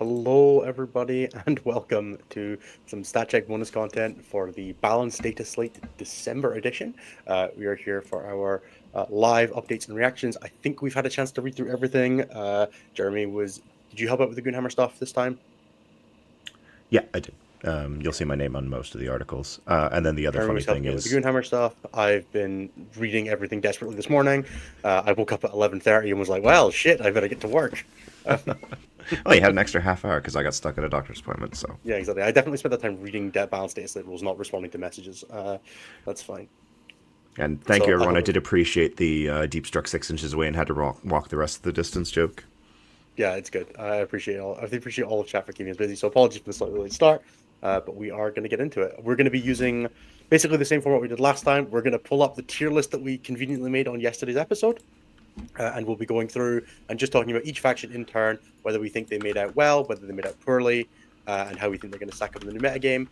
Hello, everybody, and welcome to some stat check bonus content for the Balance Dataslate December edition. We are here for our live updates and reactions. I think we've had a chance to read through everything. Jeremy, did you help out with the Goonhammer stuff this time? Yeah, I did. You'll see my name on most of the articles. And then the other Jeremy funny was helping thing out with the is, Goonhammer stuff. I've been reading everything desperately this morning. I woke up at 11:30 and was like, well, shit, I better get to work. oh, you had an extra half hour because I got stuck at a doctor's appointment. So Yeah, exactly. I definitely spent that time reading Balance Dataslate rules, not responding to messages. That's fine. and thank So you I everyone. I hope did appreciate the deep struck 6 inches away and had to walk the rest of the distance joke. Yeah, it's good. I appreciate all of chat for keeping us busy. So apologies for the slightly late start, but we are going to get into it. We're going to be using basically the same format we did last time. We're going to pull up the tier list that we conveniently made on yesterday's episode, and we'll be going through and just talking about each faction in turn, whether we think they made out well, whether they made out poorly, and how we think they're going to stack up in the new metagame.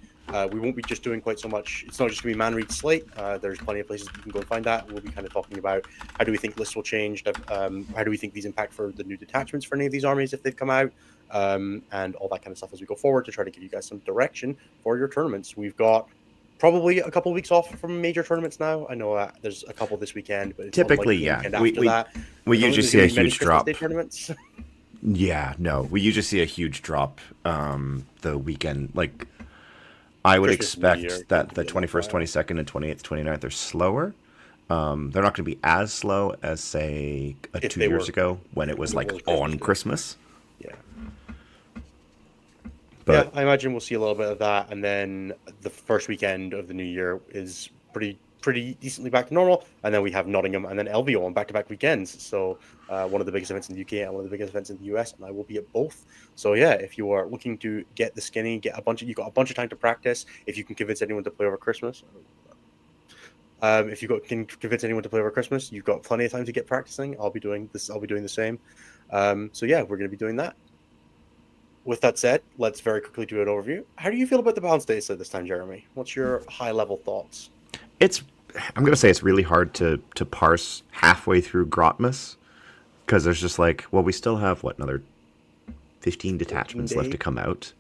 We won't be just doing quite so much. It's not just going to be man read slate. There's plenty of places you can go and find that. We'll be kind of talking about how do we think lists will change, how do we think these impact for the new detachments for any of these armies if they've come out, and all that kind of stuff as we go forward to try to give you guys some direction for your tournaments. We've got probably a couple of weeks off from major tournaments now. I know there's a couple this weekend, but it's Typically, the yeah, weekend after that. we usually see a huge Christmas drop. Day tournaments. Yeah, no, we usually see a huge drop the weekend. Like, I would Christmas, New Year expect that tend to the be a lot 21st, quieter. 22nd, and 28th, 29th are slower. They're not going to be as slow as, say, If two they years were, ago when it when was it like was on Day. Christmas. Yeah. But Yeah, I imagine we'll see a little bit of that, and then the first weekend of the new year is pretty decently back to normal, and then we have Nottingham and then LVO on back-to-back weekends. So one of the biggest events in the UK and one of the biggest events in the US, and I will be at both. So yeah, if you are looking to get the skinny, you got a bunch of time to practice. If you can convince anyone to play over Christmas, if can convince anyone to play over Christmas, you've got plenty of time to get practicing. I'll be doing this. I'll be doing the same. So yeah, we're going to be doing that. With that said, let's very quickly do an overview. How do you feel about the balance data set this time, Jeremy? What's your high-level thoughts? I'm going to say it's really hard to parse halfway through Grotmas because there's just like, well, we still have, another 15 detachments left to come out.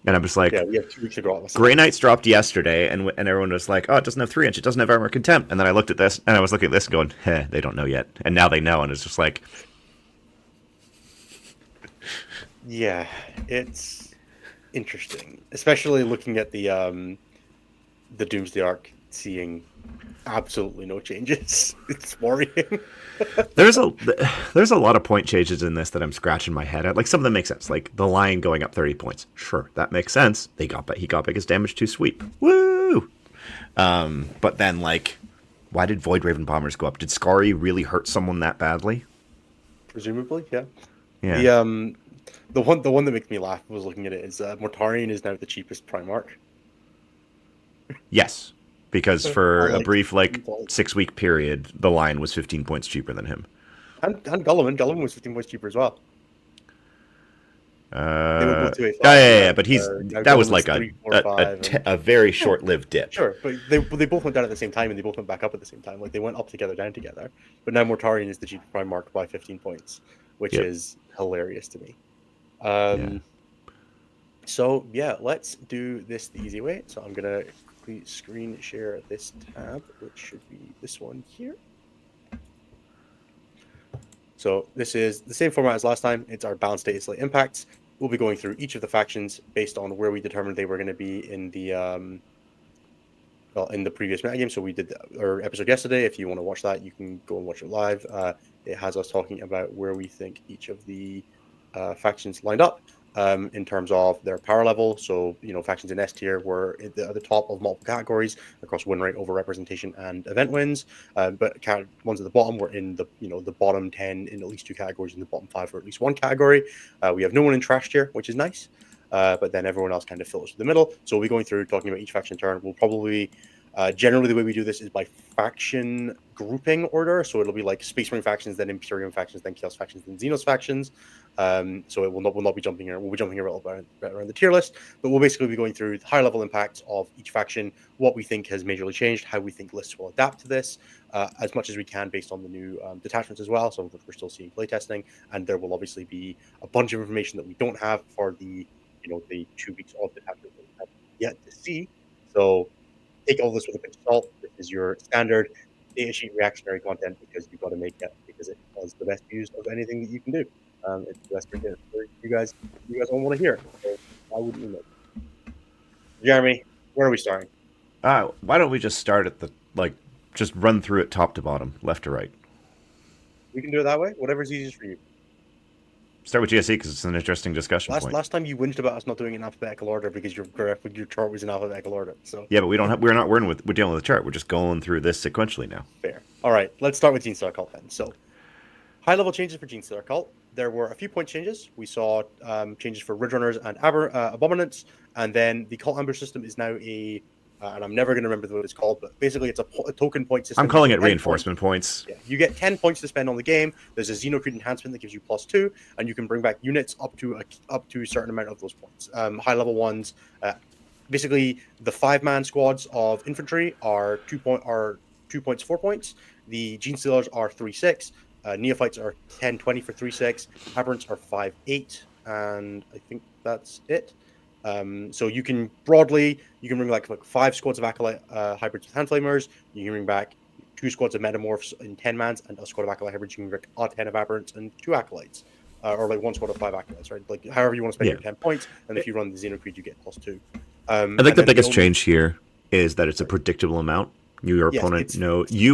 And I'm just like, yeah, we have 2 weeks of Grotmas. Grey Knights dropped yesterday, and everyone was like, oh, it doesn't have 3 inch, it doesn't have armor contempt. And then I looked at this, and I was looking at this going, they don't know yet. And now they know, and it's just like... Yeah, it's interesting, especially looking at the Doomsday arc, seeing absolutely no changes. It's worrying. there's a lot of point changes in this that I'm scratching my head at. Like, some of them make sense. Like the Lion going up 30 points. Sure, that makes sense. He got biggest damage to sweep. Woo! But then, like, why did Void Raven bombers go up? Did Scary really hurt someone that badly? Presumably, yeah. Yeah. The one that makes me laugh was looking at it is Mortarion is now the cheapest Primarch. Yes, because for a brief 15 6-week period, the Lion was 15 points cheaper than him. And Gulliman was 15 points cheaper as well. They were both 285. Yeah, but that was like 3, 4, 5, a very short-lived dip. Sure, but they both went down at the same time, and they both went back up at the same time. Like, they went up together, down together. But now Mortarion is the cheapest Primarch by 15 points, which is hilarious to me. So yeah, let's do this the easy way. So I'm gonna quickly screen share this tab, which should be this one here. So this is the same format as last time. It's our Balance Dataslate impacts. We'll be going through each of the factions based on where we determined they were going to be in the in the previous metagame. So we did our episode yesterday. If you want to watch that, you can go and watch it live. It has us talking about where we think each of the factions lined up in terms of their power level. So, factions in S tier were at the top of multiple categories across win rate, over-representation, and event wins. But ones at the bottom were in the bottom 10 in at least 2 categories, in the bottom 5 for at least 1 category. We have no one in trash tier, which is nice. But then everyone else kind of filters to the middle. So we'll be going through talking about each faction in turn. We'll probably Generally, the way we do this is by faction grouping order. So it'll be like Space Marine factions, then Imperium factions, then Chaos factions, then Xenos factions. So it will not be jumping here. We'll be jumping around the tier list, but we'll basically be going through the high level impacts of each faction, what we think has majorly changed, how we think lists will adapt to this, as much as we can based on the new detachments as well. Some of which we're still seeing playtesting, and there will obviously be a bunch of information that we don't have for the the 2 weeks of detachment that we have yet to see. So take all this with a pinch of salt. This is your standard data sheet reactionary content because you've got to make it because it was the best use of anything that you can do. It's the best for you guys. You guys don't want to hear it. So why wouldn't you know? Jeremy, where are we starting? Why don't we just start at just run through it top to bottom, left to right? We can do it that way. Whatever's easiest for you. Start with GSE because it's an interesting discussion point. Last time you whinged about us not doing it in alphabetical order because your chart was in alphabetical order. So yeah, but we're dealing with the chart. We're just going through this sequentially now. Fair. All right, let's start with Genestealer Cult then. So high level changes for Genestealer Cult. There were a few point changes. We saw changes for Ridge Runners and Abominants, and then the Cult Ambush system is now and I'm never going to remember what it's called, but basically it's a token point system. I'm calling it reinforcement points. Yeah, you get 10 points to spend on the game. There's a Xenocrete enhancement that gives you +2, and you can bring back units up to a certain amount of those points. High level ones, basically the 5-man squads of infantry are 2 points, 4 points. The Genestealers are 3/6. Neophytes are 10/20 for 3/6. Aberrants are 5/8, and I think that's it. So you can bring like 5 squads of Acolyte hybrids with hand flamers. You can bring back 2 squads of metamorphs in 10 mans and a squad of Acolyte hybrids. You can bring back 10 of aberrants and 2 acolytes, or like 1 squad of 5 acolytes, right? Like however you want to spend your 10 points. And if you run the Xenocrete, you get +2. I think the biggest change here is that it's a predictable amount. You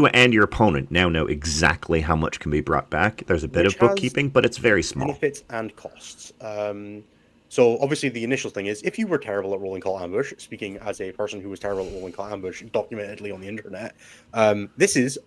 and your opponent now know exactly how much can be brought back. There's a bit of bookkeeping, but it's very small. Benefits and costs. So obviously the initial thing is if you were terrible at rolling Cult Ambush, speaking as a person who was terrible at rolling Cult Ambush documentedly on the internet, this is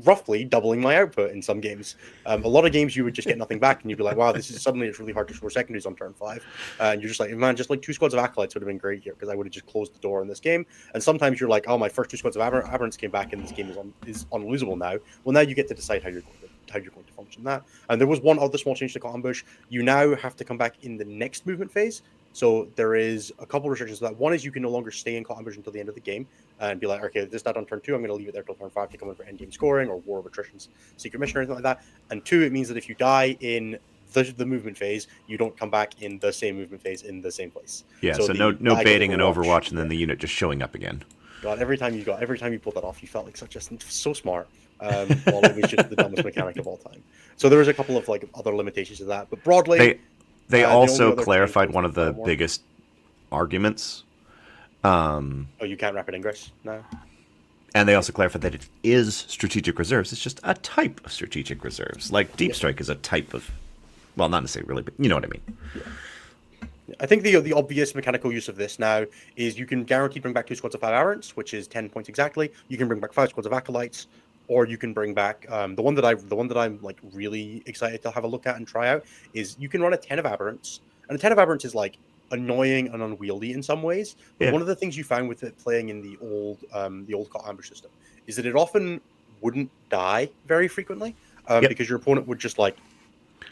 roughly doubling my output in some games. A lot of games you would just get nothing back and you'd be like, wow, this is suddenly it's really hard to score secondaries on turn 5. And you're just like, man, just like 2 squads of Acolytes would have been great here because I would have just closed the door in this game. And sometimes you're like, oh, my first 2 squads of Aberrants came back and this game is unlosable now. Well, now you get to decide how you're going to function that. And there was one other small change to Cult Ambush. You now have to come back in the next movement phase. So there is a couple of restrictions to that. One is you can no longer stay in Cult Ambush until the end of the game and be like, okay, this is not on turn 2. I'm going to leave it there till turn 5 to come in for endgame scoring or War of Attrition's secret mission or anything like that. And 2, it means that if you die in the movement phase, you don't come back in the same movement phase in the same place. Yeah, so no baiting and Overwatch and then the unit just showing up again. God, every time you pulled that off, you felt like so smart. Well, it was just the dumbest mechanic of all time. So there was a couple of like other limitations to that, but broadly, they also clarified one of the biggest arguments. You can't rapid ingress now. And they also clarified that it is strategic reserves. It's just a type of strategic reserves. Like Deep Strike is a type of, well, not necessarily really, but you know what I mean. Yeah. I think the obvious mechanical use of this now is you can guarantee bring back 2 squads of 5 Aberrants, which is 10 points exactly. You can bring back 5 squads of Acolytes, or you can bring back the one that I'm like really excited to have a look at and try out is you can run a 10 of Aberrants, and a 10 of Aberrants is like annoying and unwieldy in some ways. But one of the things you found with it playing in the old Cult Ambush system is that it often wouldn't die very frequently because your opponent would just like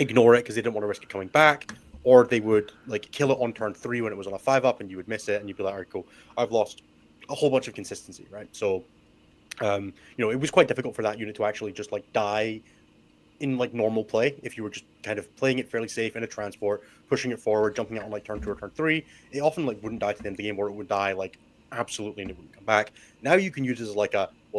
ignore it because they didn't want to risk it coming back. Or they would like kill it on turn 3 when it was on a 5-up, and you would miss it, and you'd be like, "All right, cool. I've lost a whole bunch of consistency." Right? So, it was quite difficult for that unit to actually just like die in like normal play if you were just kind of playing it fairly safe in a transport, pushing it forward, jumping out on like turn 2 or turn 3. It often like wouldn't die to the end of the game, or it would die like absolutely and it wouldn't come back. Now you can use it as like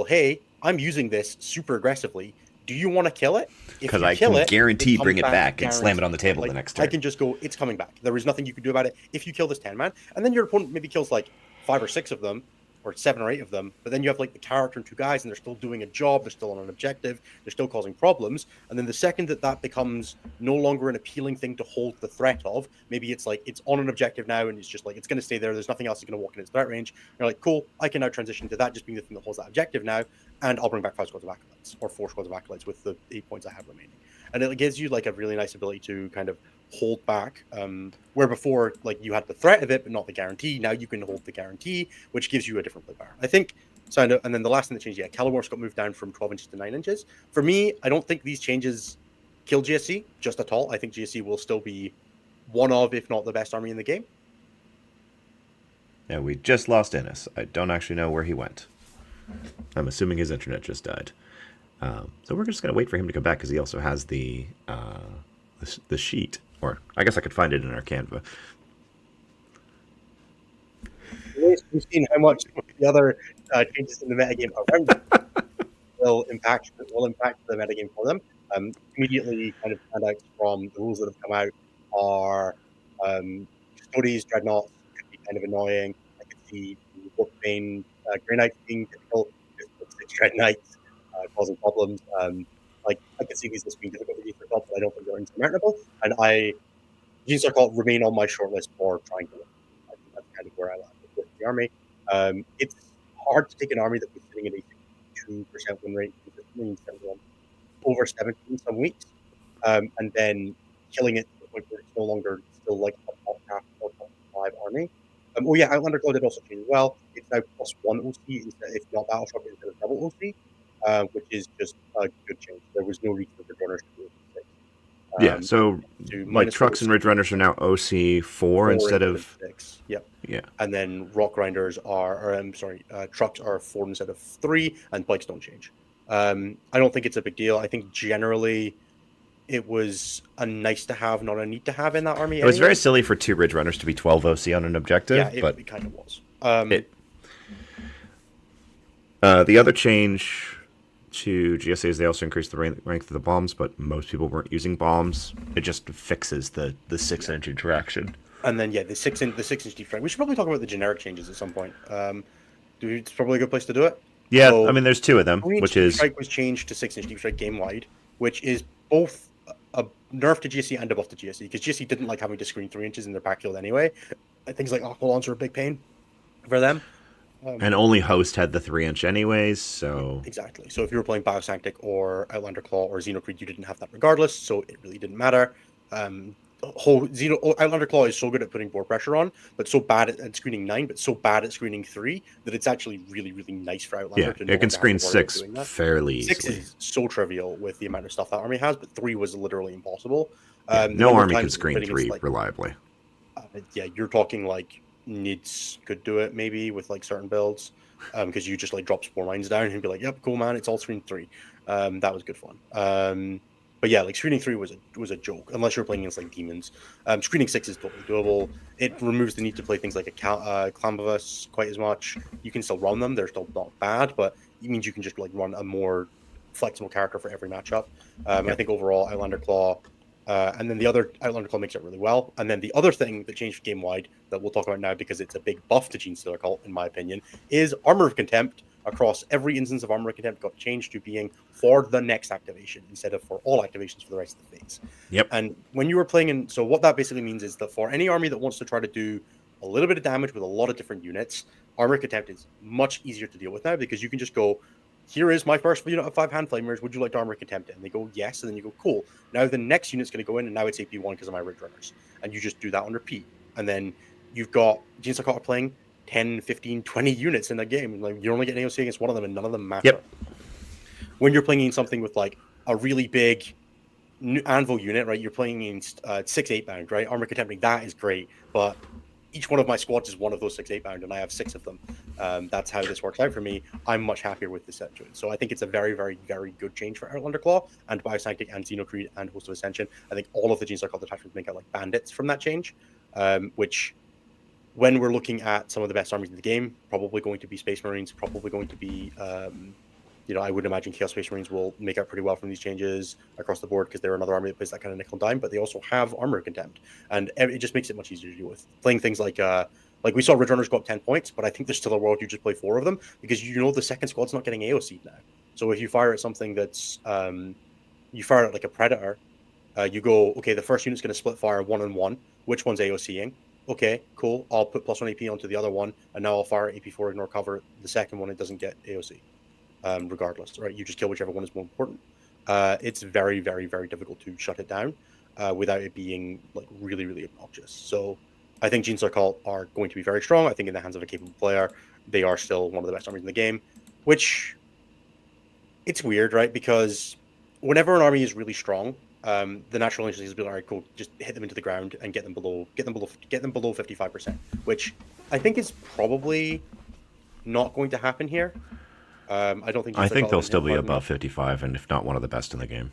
hey, I'm using this super aggressively. Do you want to kill it? Because I can guarantee bring it back and slam it on the table the next turn. I can just go, it's coming back. There is nothing you can do about it if you kill this 10-man. And then your opponent maybe kills like 5 or 6 of them, or 7 or 8 of them. But then you have like the character and 2 guys, and they're still doing a job. They're still on an objective. They're still causing problems. And then the second that becomes no longer an appealing thing to hold the threat of, maybe it's like it's on an objective now, and it's just like it's going to stay there. There's nothing else that's going to walk in its threat range. You're like, cool, I can now transition to that just being the thing that holds that objective now. And I'll bring back 5 squads of Acolytes, or 4 squads of Acolytes with the 8 points I have remaining. And it gives you like a really nice ability to kind of hold back, where before like you had the threat of it, but not the guarantee. Now you can hold the guarantee, which gives you a different play power. I think And then the last thing that changed, Callimorphs got moved down from 12 inches to 9 inches. For me, I don't think these changes kill GSC just at all. I think GSC will still be one of, if not the best army in the game. Yeah, we just lost Innes. I don't actually know where he went. I'm assuming his internet just died. So we're just going to wait for him to come back because he also has the sheet. Or I guess I could find it in our Canva. We've seen how much the other changes in the metagame around will impact the metagame for them. Immediately kind of standouts from the rules that have come out are Custodes, Dreadnoughts could be kind of annoying. I could see the Warpbane Grey Knights being difficult, just 6 Dread Knights causing problems. Like I could see these lists being difficult to use for top, but I don't think they're insurmountable. And Genestealer remain on my shortlist for trying to win. I think that's kind of where I landed with the army. It's hard to take an army that was sitting at a 2% win rate consistently instead of over 70 in some weeks, and then killing it to the point where it's no longer still like a top half or top 5 army. Outlander Claw did also change as well. It's now +1 OC instead, if not Battle Shock, instead of double OC, which is just a good change. There was no reason for Runners to do it. So like Trucks and Ridge Runners are now OC4 instead of 6. Yep. Yeah. And then Rock Grinders Trucks are 4 instead of 3, and Bikes don't change. I don't think it's a big deal. I think generally it was a nice to have, not a need to have in that army. It was very silly for 2 Ridge Runners to be 12 OC on an objective. Yeah, but it kind of was. The other change to GSA is they also increased the rank of the bombs, but most people weren't using bombs. It just fixes the 6-inch interaction. And then the 6-inch deep strike. We should probably talk about the generic changes at some point. It's probably a good place to do it. Yeah, so, I mean, there's 2 of them, which is... Strike was changed to 6-inch deep strike game-wide, which is both a nerf to GSC and a buff to GSC, because GSC didn't like having to screen 3 inches in their backfield anyway. Things like Aqualons are a big pain for them. And only Host had the 3-inch anyways, so... Exactly. So if you were playing Biosanctic or Outlander Claw or Xenocreed, you didn't have that regardless, so it really didn't matter. Outlander Claw is so good at putting board pressure on, but so bad at screening 9, but so bad at screening 3 that it's actually really, really nice for Outlander. Yeah, it can screen 6 fairly easily. 6 is so trivial with the amount of stuff that army has, but 3 was literally impossible. No army can screen 3 reliably. You're talking like Nids could do it maybe with like certain builds, because you just like drop Spore Mines down and be like, yep, cool man, it's all screen 3. That was good fun. But yeah, like screening 3 was a joke unless you're playing against like demons. Screening 6 is totally doable. It removes the need to play things like a Clamavus quite as much. You can still run them; they're still not bad, but it means you can just like run a more flexible character for every matchup. I think overall Outlander Claw, and then the other Outlander Claw makes it really well. And then the other thing that changed game wide that we'll talk about now because it's a big buff to Genestealer Cult, in my opinion, is Armor of Contempt. Across every instance of Armor of Contempt got changed to being for the next activation instead of for all activations for the rest of the phase. Yep. And when you were playing so what that basically means is that for any army that wants to try to do a little bit of damage with a lot of different units, Armor of Contempt is much easier to deal with now because you can just go, here is my first unit of 5 Hand Flamers, would you like to Armor of Contempt it? And they go, yes, and then you go, cool. Now the next unit's going to go in, and now it's AP1 because of my Ridge Runners. And you just do that under P. And then you've got Genestealer Cult playing 10, 15, 20 units in that game. Like you're only getting AOC against one of them, and none of them matter. Yep. When you're playing in something with like a really big anvil unit, right? You're playing in 6/8 bound, right? Armor Contempting, that is great, but each one of my squads is one of those 6/8 bound, and I have 6 of them. That's how this works out for me. I'm much happier with this set to it. So I think it's a very, very, very good change for Outlander Claw and Biosanctic and Xenocreed and Host of Ascension. I think all of the Genestealer Cult detachments make out like bandits from that change, which, when we're looking at some of the best armies in the game, probably going to be Space Marines, probably going to be, I would imagine Chaos Space Marines will make out pretty well from these changes across the board because they're another army that plays that kind of nickel and dime, but they also have Armor Contempt, and it just makes it much easier to deal with. Playing things like we saw Ridge Runners go up 10 points, but I think there's still a world you just play 4 of them because the second squad's not getting AOC'd now. So if you fire at something that's, you fire at like a Predator, you go, okay, the first unit's going to split fire 1-on-1, which one's AOCing? Okay, cool. I'll put +1 AP onto the other one, and now I'll fire AP4, ignore cover. The second one, it doesn't get AOC, regardless, right? You just kill whichever one is more important. It's very, very, very difficult to shut it down without it being like really, really obnoxious. So I think Genestealer Cult are going to be very strong. I think in the hands of a capable player, they are still one of the best armies in the game, which it's weird, right? Because whenever an army is really strong, the natural instinct is to be like, all right, cool, just hit them into the ground and get them below 55%, which I think is probably not going to happen here. I don't think. I think they'll still be above 55, and if not one of the best in the game.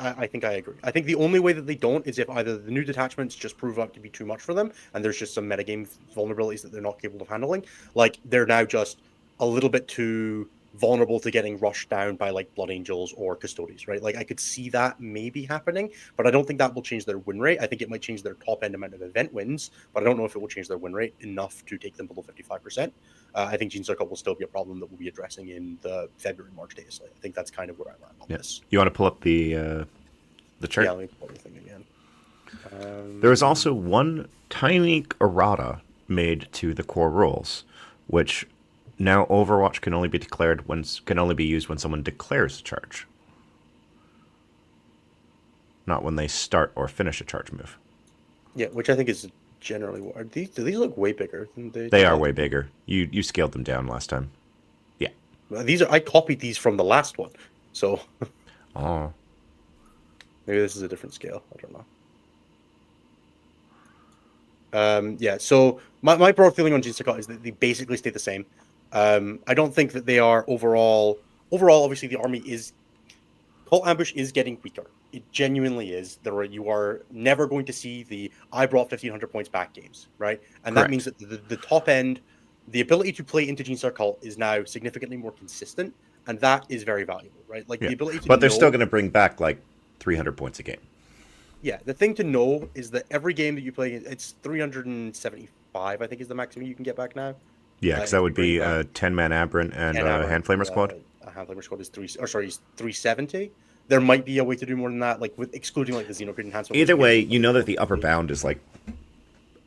I think I agree. I think the only way that they don't is if either the new detachments just prove out to be too much for them, and there's just some metagame vulnerabilities that they're not capable of handling. Like, they're now just a little bit too vulnerable to getting rushed down by, like, Blood Angels or Custodes, right? Like, I could see that maybe happening, but I don't think that will change their win rate. I think it might change their top-end amount of event wins, but I don't know if it will change their win rate enough to take them below 55%. I think Genestealer Cult will still be a problem that we'll be addressing in the February-March Dataslate. I think that's kind of where I'm at on this. You want to pull up the chart? Yeah, let me pull the thing again. There is also one tiny errata made to the core rules, which now Overwatch can only be used when someone declares a charge, not when they start or finish a charge move. Yeah, which I think is generally what do these look way bigger than they are way bigger. You scaled them down last time. Yeah. I copied these from the last one. So oh. Maybe this is a different scale. I don't know. Yeah, so my broad feeling on Genestealer Cult is that they basically stay the same. I don't think that they are overall obviously the army is Cult Ambush is getting weaker. It genuinely is. You are never going to see the I brought 1,500 points back games, right? And Correct. That means that the top end, the ability to play into Genestealer Cult is now significantly more consistent, and that is very valuable, right? Like the ability to But they're still going to bring back like 300 points a game. Yeah, the thing to know is that every game that you play, it's 375, I think is the maximum you can get back now. Yeah, because that would be a 10-man Aberrant and a Handflamer squad. A Handflamer squad is 370. There might be a way to do more than that, like with excluding like the Xenocrit enhancement. Either way, you know that the upper bound is like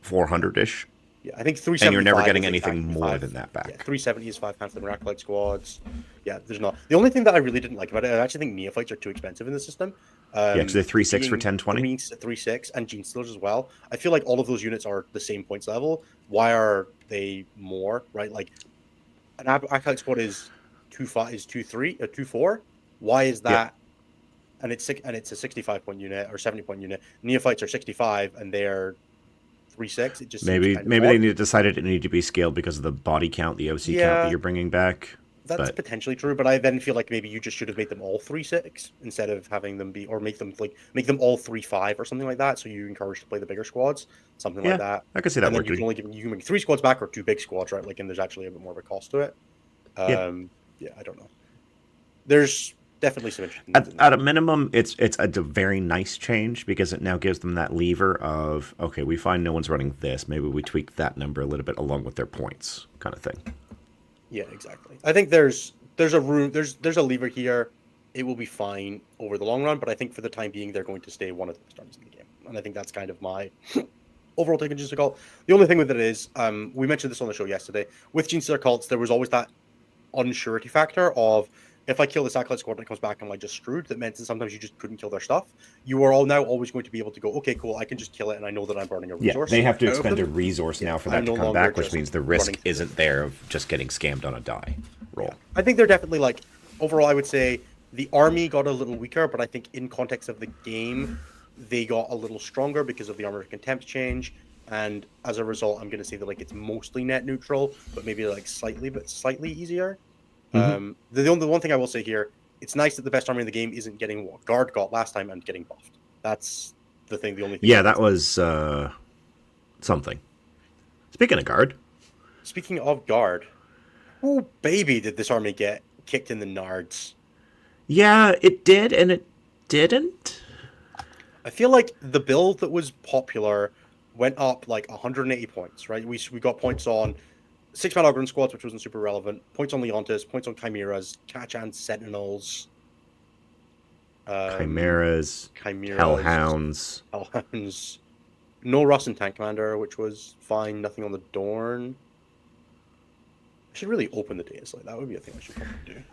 400-ish. Yeah, I think 375. And you're never getting anything more than that back. Yeah, 370 is 5 Handflamer Acolyte squads. Yeah, there's not. The only thing that I really didn't like about it, I actually think Neophytes are too expensive in the system. Yeah, because they're 3/6 for 1020. 3/6 and Genestealers as well. I feel like all of those units are the same points level. Why are they more, right? Like an Acolyte squad is 2/4. Why is that? Yeah. And it's a 65 point unit or 70 point unit. Neophytes are 65 and they're 3/6. It just maybe they decided it needed to be scaled because of the body count, the OC count that you're bringing back. That's potentially true, but I then feel like maybe you just should have made them all 3/6 instead of having them be, or make them all 3/5 or something like that. So you encourage to play the bigger squads, something like that. I can see that. And then you can make 3 squads back or 2 big squads, right? Like, and there's actually a bit more of a cost to it. Yeah, I don't know. There's definitely some interesting. At a minimum, it's a very nice change because it now gives them that lever of, okay, we find no one's running this, maybe we tweak that number a little bit along with their points, kind of thing. Yeah, exactly. I think there's a lever here. It will be fine over the long run, but I think for the time being, they're going to stay one of the best armies in the game, and I think that's kind of my overall take on Genestealer Cult. The only thing with it is, we mentioned this on the show yesterday. With Genestealer Cults, there was always that unsurety factor of, if I kill this Acolyte squad and it comes back, I'm like just screwed. That meant that sometimes you just couldn't kill their stuff. You are all now always going to be able to go, okay, cool, I can just kill it and I know that I'm burning a resource. Yeah, they have to expend a resource now for that to come back, which means the risk isn't there of just getting scammed on a die roll. Yeah. I think they're definitely, like, overall, I would say the army got a little weaker, but I think in context of the game, they got a little stronger because of the Armor of Contempt change. And as a result, I'm going to say that, like, it's mostly net neutral, but maybe like slightly easier. Mm-hmm. The one thing I will say here, it's nice that the best army in the game isn't getting what Guard got last time and getting buffed. That's the thing. The only thing. Yeah, that was something. Speaking of Guard, oh baby, did this army get kicked in the nards? Yeah, it did, and it didn't. I feel like the build that was popular went up like 180 points. Right, we got points on 6-man Ogryn squads, which wasn't super relevant. Points on Leontis, points on Chimeras, Kachan Sentinels. Chimeras, Hellhounds. No Russ and Tank Commander, which was fine. Nothing on the Dorn. I should really open the Dataslate. That would be a thing I should probably do.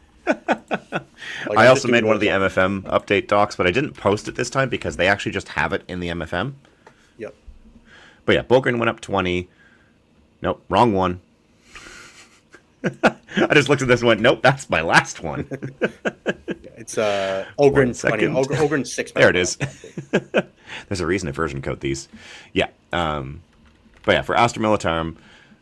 I also made one of the MFM update docs, but I didn't post it this time because they actually just have it in the MFM. Yep. But yeah, Bulgrin went up 20. Nope, wrong one. I just looked at this and went, nope, that's my last one. It's Ogren 20. Ogren 6. There it is. There's a reason to version code these. Yeah. But yeah, for Astra Militarum,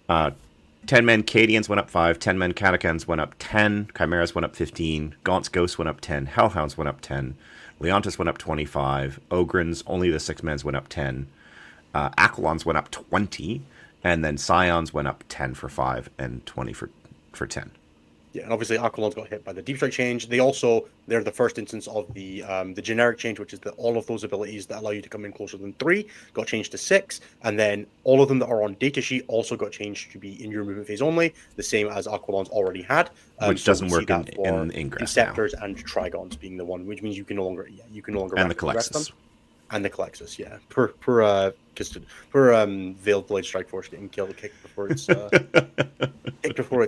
10-men Cadians went up 5, 10-men Catechans went up 10, Chimeras went up 15, Gaunt's Ghosts went up 10, Hellhounds went up 10, Leontis went up 25, Ogrins, only the 6-mens went up 10, Aquilons went up 20, and then Scions went up 10 for 5 and 20 for 10. Yeah, and obviously Aquilons got hit by the Deep Strike change. They're the first instance of the generic change, which is that all of those abilities that allow you to come in closer than 3 got changed to 6, and then all of them that are on datasheet also got changed to be in your movement phase only, the same as Aquilons already had. Which doesn't work in Ingress Inceptors and Trigons being the one, which means you can no longer and the Calexis. And the Calexis, yeah. Per Veiled Blade Strike Force getting killed kicked before it's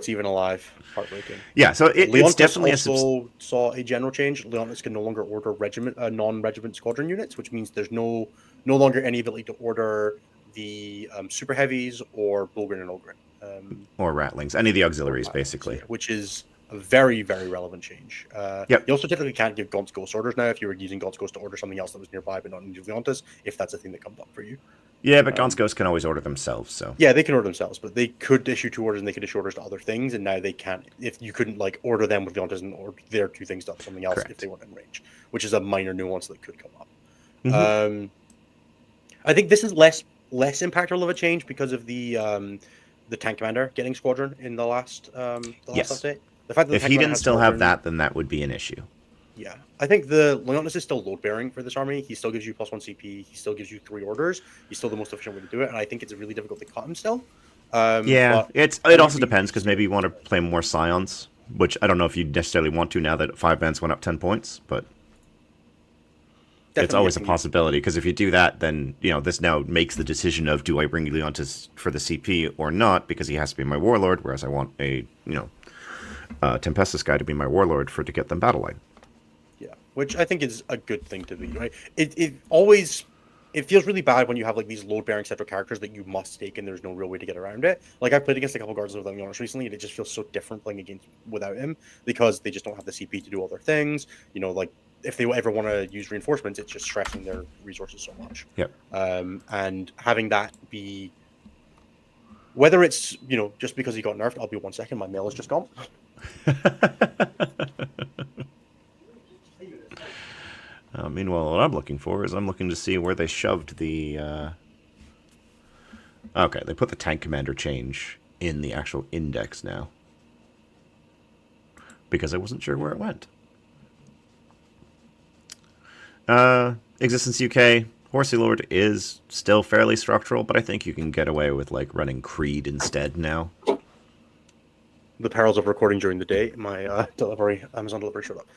even alive. Heartbreaking. Yeah, so it's definitely also saw a general change. Leontis can no longer order non-regiment squadron units, which means there's no longer any ability to order the super heavies or Bulgrin and Ogrin. Or Ratlings, any of the auxiliaries, basically. Yeah, which is a very, very relevant change. Yep. You also typically can't give Gaunt's Ghost orders now if you were using Gaunt's Ghost to order something else that was nearby but not in Leontis, if that's a thing that comes up for you. Yeah, but Gaunt's Ghost can always order themselves, so... Yeah, they can order themselves, but they could issue 2 orders and they could issue orders to other things, and now they can't... If you couldn't, order them with Leontis and order their 2 things to something else. Correct. If they weren't in range, which is a minor nuance that could come up. Mm-hmm. I think this is less impactful of a change because of the tank commander getting squadron in the last update. The fact that if he didn't still have that, then that would be an issue. Yeah, I think the Leontis is still load bearing for this army. He still gives you +1 CP. He still gives you 3 orders. He's still the most efficient way to do it, and I think it's really difficult to cut him still. It also depends because maybe you want to play more Scions, which I don't know if you necessarily want to now that 5-mans went up 10 points, but it's always a possibility because if you do that, then this now makes the decision of do I bring Leontis for the CP or not because he has to be my warlord, whereas I want a Tempestus guy to be my warlord to get them battle line. Yeah, which I think is a good thing to be, right? It feels really bad when you have these load-bearing central characters that you must take and there's no real way to get around it. I've played against a couple guards without Leontis recently, and it just feels so different playing against without him because they just don't have the CP to do all their things. If they ever want to use reinforcements, it's just stressing their resources so much. Yep. And having that be, whether it's just because he got nerfed. I'll be 1 second. My mail is just gone. Meanwhile, what I'm looking for is I'm looking to see where they shoved the... Okay, they put the tank commander change in the actual index now. Because I wasn't sure where it went. Existence UK, Horsey Lord is still fairly structural, but I think you can get away with running Creed instead now. The perils of recording during the day. My Amazon delivery showed up.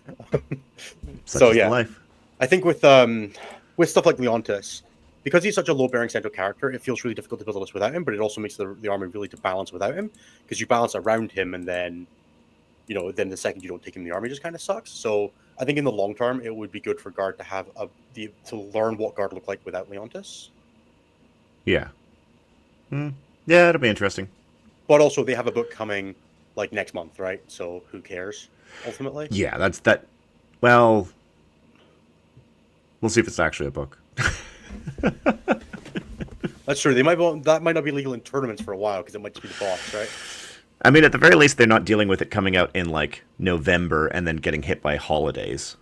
So yeah, life. I think with stuff like Leontis, because he's such a low-bearing central character, it feels really difficult to build a list without him. But it also makes the army really to balance without him because you balance around him, and then then the second you don't take him, the army just kind of sucks. So I think in the long term, it would be good for Guard to have to learn what Guard looked like without Leontis. Yeah. Yeah, it'll be interesting. But also, they have a book coming next month, right? So who cares? Ultimately. Yeah, that's that. Well, we'll see if it's actually a book. That's true. That might not be legal in tournaments for a while because it might just be the box, right? I mean, at the very least, they're not dealing with it coming out in November and then getting hit by holidays.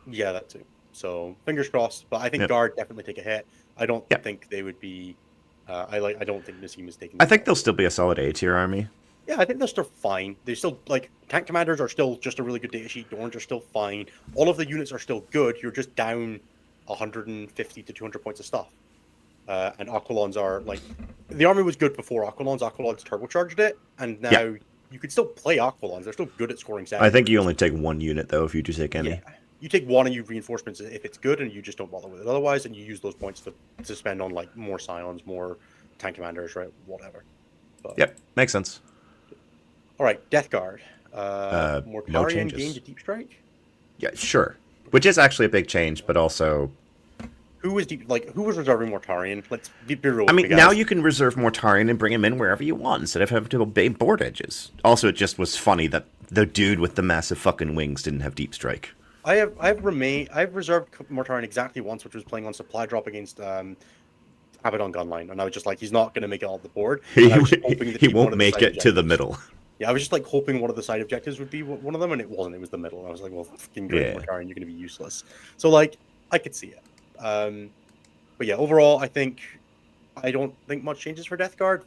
Yeah, that too. So fingers crossed. But I think Guard definitely take a hit. I don't think they would be. I don't think Nassim is taking. I think they'll still be a solid A tier army. Yeah, I think they're still fine. They're still tank commanders are still just a really good data sheet. Dorns are still fine. All of the units are still good. You're just down 150 to 200 points of stuff. And Aquilons are the army was good before Aquilons. Aquilons turbocharged it, and now you could still play Aquilons. They're still good at scoring 7. I think you only take 1 unit though if you do take any. Yeah. You take 1 and you reinforcements if it's good, and you just don't bother with it otherwise, and you use those points to spend on more Scions, more tank commanders, right? Whatever. But, yep, makes sense. All right, Death Guard. More no changes. Gained a deep strike. Yeah, sure. Which is actually a big change, but also who was who was reserving Mortarion? Let's be real. I With mean, me, guys. now you can reserve Mortarion and bring him in wherever you want instead of having to obey board edges. Also, it just was funny that the dude with the massive fucking wings didn't have deep strike. I've reserved Mortarion exactly once, which was playing on supply drop against Abaddon Gunline, and I was just like, he's not going to make it on the board. And I was just hoping that He he'd be one won't of the make side it to the objectives. middle. Yeah, I was just like hoping one of the side objectives would be one of them, and it wasn't. It was the middle. And I was like, well, fucking great, Yeah. Mortarion, you're going to be useless. So like, I could see it. But yeah, overall, I don't think much changes for Death Guard.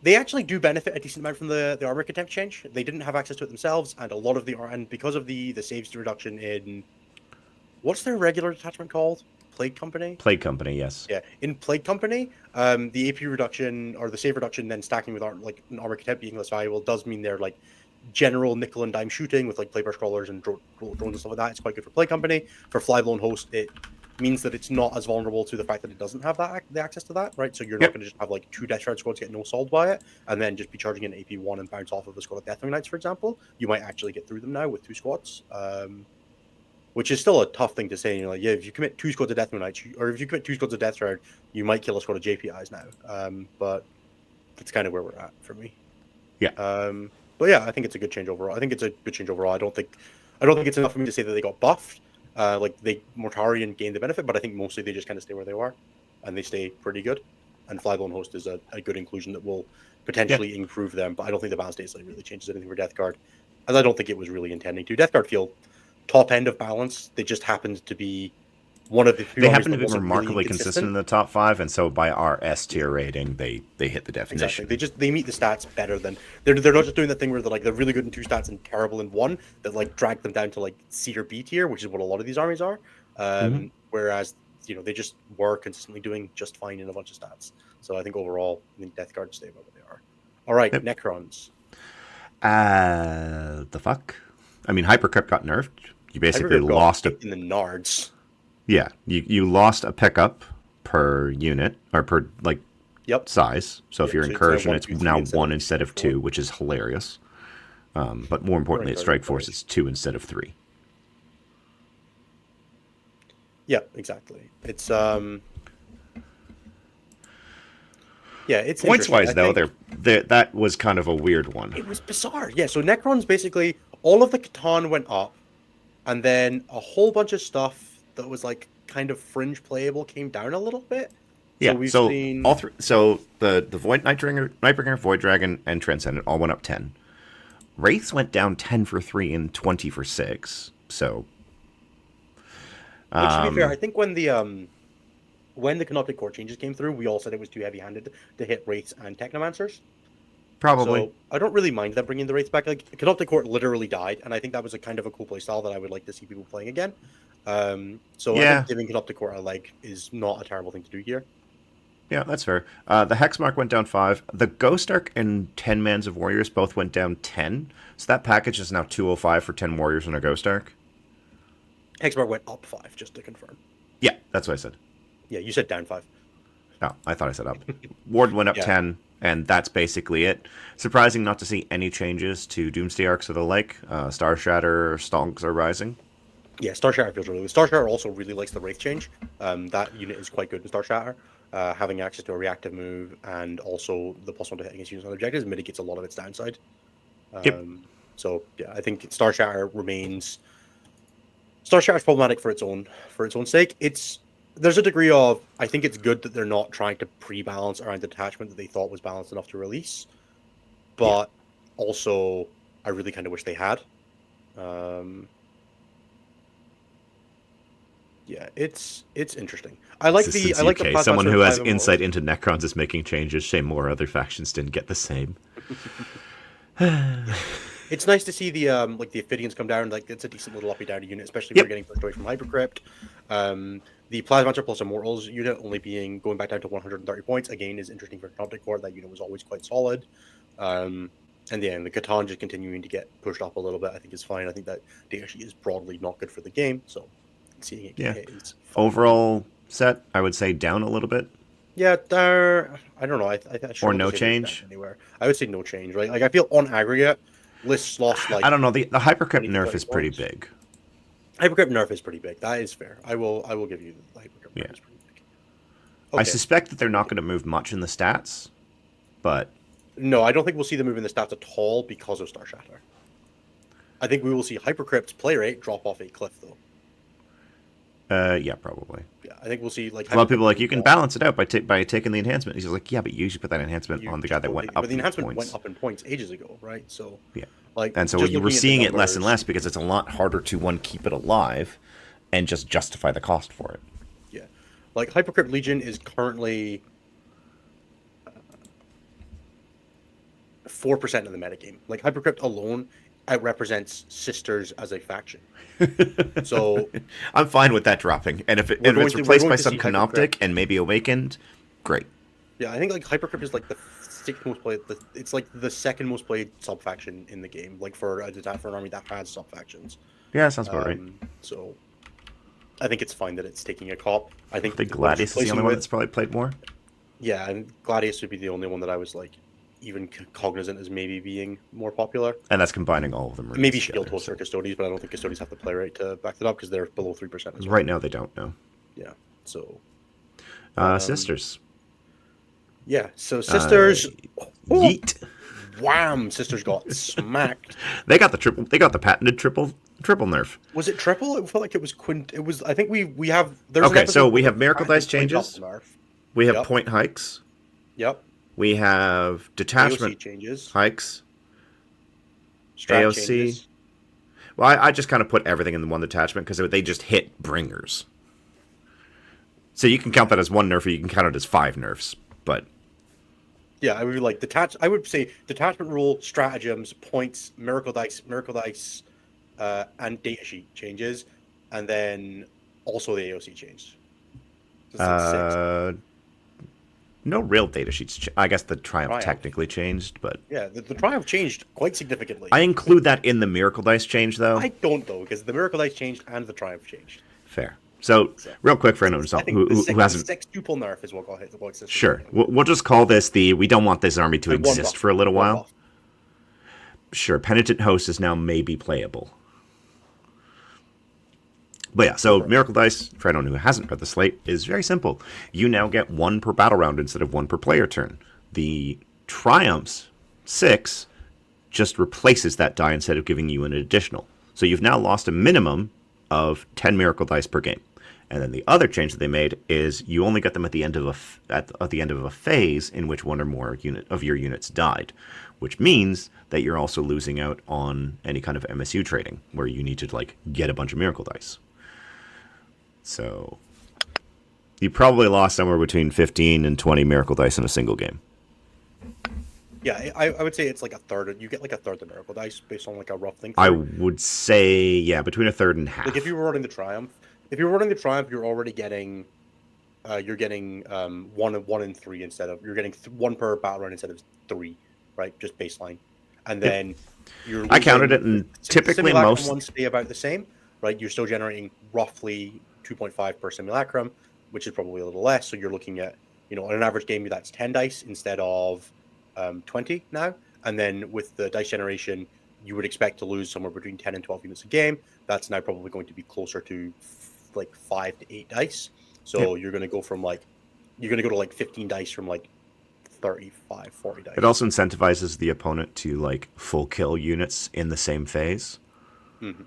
They actually do benefit a decent amount from the armor contempt change. They didn't have access to it themselves, and a lot of and because of the saves reduction in what's their regular detachment called? Plague Company? Plague Company, yes. Yeah, in Plague Company, the AP reduction or the save reduction then stacking with an armor contempt being less valuable does mean they're like general nickel and dime shooting with like player crawlers and drones and stuff like that. It's quite good for Plague Company. For Flyblown Host, it means that it's not as vulnerable to the fact that it doesn't have the access to that, right? So you're not going to just have like 2 Death Shroud squads get no solved by it, and then just be charging in AP1 and bounce off of a squad of Deathwing Knights, for example. You might actually get through them now with 2 squads. Which is still a tough thing to say. You're like, yeah, if you commit 2 squads of Deathwing Knights, or if you commit 2 squads of Death Shroud, you might kill a squad of JPIs now. But that's kind of where we're at for me. Yeah. But yeah, I think it's a good change overall. I think it's a good change overall. I don't think it's enough for me to say that they got buffed. Mortarion gained the benefit, but I think mostly they just kind of stay where they are, and they stay pretty good. And Flyblown Host is a good inclusion that will potentially improve them, but I don't think the balance Dataslate really changes anything for Death Guard, as I don't think it was really intending to. Death Guard feel top end of balance. They just happened to be one of the few. They happen to be wasn't remarkably really consistent in the top 5, and so by our S tier rating, they hit the definition. Exactly. They meet the stats better than they're not just doing that thing where they're really good in 2 stats and terrible in 1 that like drag them down to like C or B tier, which is what a lot of these armies are. Whereas they just were consistently doing just fine in a bunch of stats. So I think overall, Death Guard stay where they are. All right, yep. Necrons. The fuck? I mean, Hypercrypt got nerfed. You basically lost in the nards. Yeah, you lost a pickup per unit or per size. So if you're incursion, it's now 1 instead of 2, which is hilarious. But more importantly, at Strike Force, it's 2 instead of 3. Yeah, exactly. It's it's points wise though. That was kind of a weird one. It was bizarre. Yeah, so Necrons basically all of the Catan went up, and then a whole bunch of stuff that was like kind of fringe playable came down a little bit. Yeah, so seen all three. So the Void Nightbringer, Void Dragon, and Transcendent all went up 10. Wraiths went down 10 for 3 and 20 for 6. So, which, to be fair, I think when the Canoptic Court changes came through, we all said it was too heavy-handed to hit Wraiths and Technomancers. Probably. So I don't really mind them bringing the Wraiths back. Like, Canoptic Court literally died, and I think that was a kind of a cool play style that I would like to see people playing again. So I think giving Canoptic Court a leg is not a terrible thing to do here. Yeah, that's fair. The Hexmark went down 5. The Ghost Ark and 10 Mans of Warriors both went down 10. So that package is now 205 for 10 Warriors and a Ghost Ark. Hexmark went up 5, just to confirm. Yeah, that's what I said. Yeah, you said down 5. Oh, I thought I said up. Ward went up 10, and that's basically it. Surprising not to see any changes to Doomsday Arcs or the like. Star Shatter Stonks are rising. Yeah, Star Shatter feels really good. Star Shatter also really likes the Wraith change. That unit is quite good in Star Shatter. Having access to a reactive move and also the +1 to hit against units on objectives mitigates a lot of its downside. So yeah, I think Star Shatter remains. Star Shatter is problematic for its own sake. There's a degree of I think it's good that they're not trying to pre-balance around the detachment that they thought was balanced enough to release, but also I really kind of wish they had. Yeah, it's interesting. I like the someone who has insight into Necrons is making changes. Shame more other factions didn't get the same. It's nice to see the the Ophidians come down. Like it's a decent little uppy down unit, especially if we're getting pushed away from Hypercrypt. The Plasmancer plus Immortals unit only going back down to 130 points again is interesting for Canoptic Court. That unit was always quite solid. And the Catan just continuing to get pushed up a little bit, I think is fine. I think that data sheet is broadly not good for the game, so seeing it get hit is fine. Overall set, I would say down a little bit. Yeah, I don't know. I or no change anywhere. I would say no change, right? Like I feel on aggregate, lists lost like I don't know. The Hypercrypt nerf is pretty big. Hypercrypt nerf is pretty big. That is fair. I will give you the hypercrypt nerf is pretty big. I suspect that they're not going to move much in the stats, but no, I don't think we'll see them move in the stats at all because of Star Shatter. I think we will see Hypercrypt's play rate drop off a cliff, though. Yeah, probably. Yeah, I think we'll see like a lot of people are like, you can balance it out by taking the enhancement. He's like, yeah, but you usually put that enhancement on the guy that went up. But the enhancement in points. went up in points ages ago, right? So yeah, like, and so you were seeing it less and less because it's a lot harder to keep it alive, and just justify the cost for it. Yeah, like Hypercrypt Legion is currently 4% of the metagame. Like Hypercrypt alone, it represents Sisters as a faction. So I'm fine with that dropping, and if it's replaced by some Canoptic and maybe Awakened, great. Yeah, I think like Hypercrypt is like the sixth most played. It's like the second most played sub faction in the game. Like for an army that has sub factions. Yeah, sounds about right. So I think it's fine that it's taking a cop. I think the Gladius is the only one that's probably played more. Yeah, and Gladius would be the only one that I was like even cognizant as maybe being more popular. And that's combining all of them. Maybe Shield Host or Custodes, but I don't think Custodes have the play rate to back that up because they're below 3%. Well. Right now they don't know. Yeah, so Sisters. Yeah, so Sisters. Yeet. Wham! Sisters got smacked. They got the triple. They got the patented triple nerf. Was it triple? It felt like it was quint. It was. I think we have. There's okay, so we have miracle dice changes. We have point hikes. Yep. We have detachment AOC changes. Hikes. Strat AOC. Changes. Well, I just kind of put everything in the one detachment because they just hit bringers. So you can count that as one nerf, or you can count it as 5 nerfs. But yeah, I would be like I would say detachment rule, stratagems, points, miracle dice, and data sheet changes, and then also the AOC change. No real data sheets. I guess the Triumph technically changed, but yeah, the Triumph changed quite significantly. I include that in the Miracle Dice change, though. I don't, though, because the Miracle Dice changed and the Triumph changed. Fair. So real quick for anyone who hasn't, 6-tuple nerf is what got hit. Sure, we'll just call this the we don't want this army to exist for a little while. Sure, Penitent Host is now maybe playable. But yeah, so Miracle Dice, for anyone who hasn't read the slate, is very simple. You now get 1 per battle round instead of 1 per player turn. The Triumphs, 6, just replaces that die instead of giving you an additional. So you've now lost a minimum of 10 Miracle Dice per game. And then the other change that they made is you only get them at the end of a phase in which 1 or more of your units died, which means that you're also losing out on any kind of MSU trading where you need to get a bunch of Miracle Dice. So you probably lost somewhere between 15 and 20 Miracle Dice in a single game. Yeah, I would say it's like a third. You get like a third of Miracle Dice based on like a rough thing. I would say, yeah, between a third and half. Like if you were running the Triumph, you're already getting, one and 3 instead of, you're getting 1 per battle round instead of 3, right? Just baseline. And then I counted it, and typically most ones stay about the same, right? You're still generating roughly 2.5 per simulacrum, which is probably a little less. So you're looking at, on an average game, that's 10 dice instead of 20 now. And then with the dice generation, you would expect to lose somewhere between 10 and 12 units a game. That's now probably going to be closer to 5 to 8 dice. So you're going to go from you're going to go to 15 dice from 35, 40 dice. It also incentivizes the opponent to full kill units in the same phase. Mm-hmm.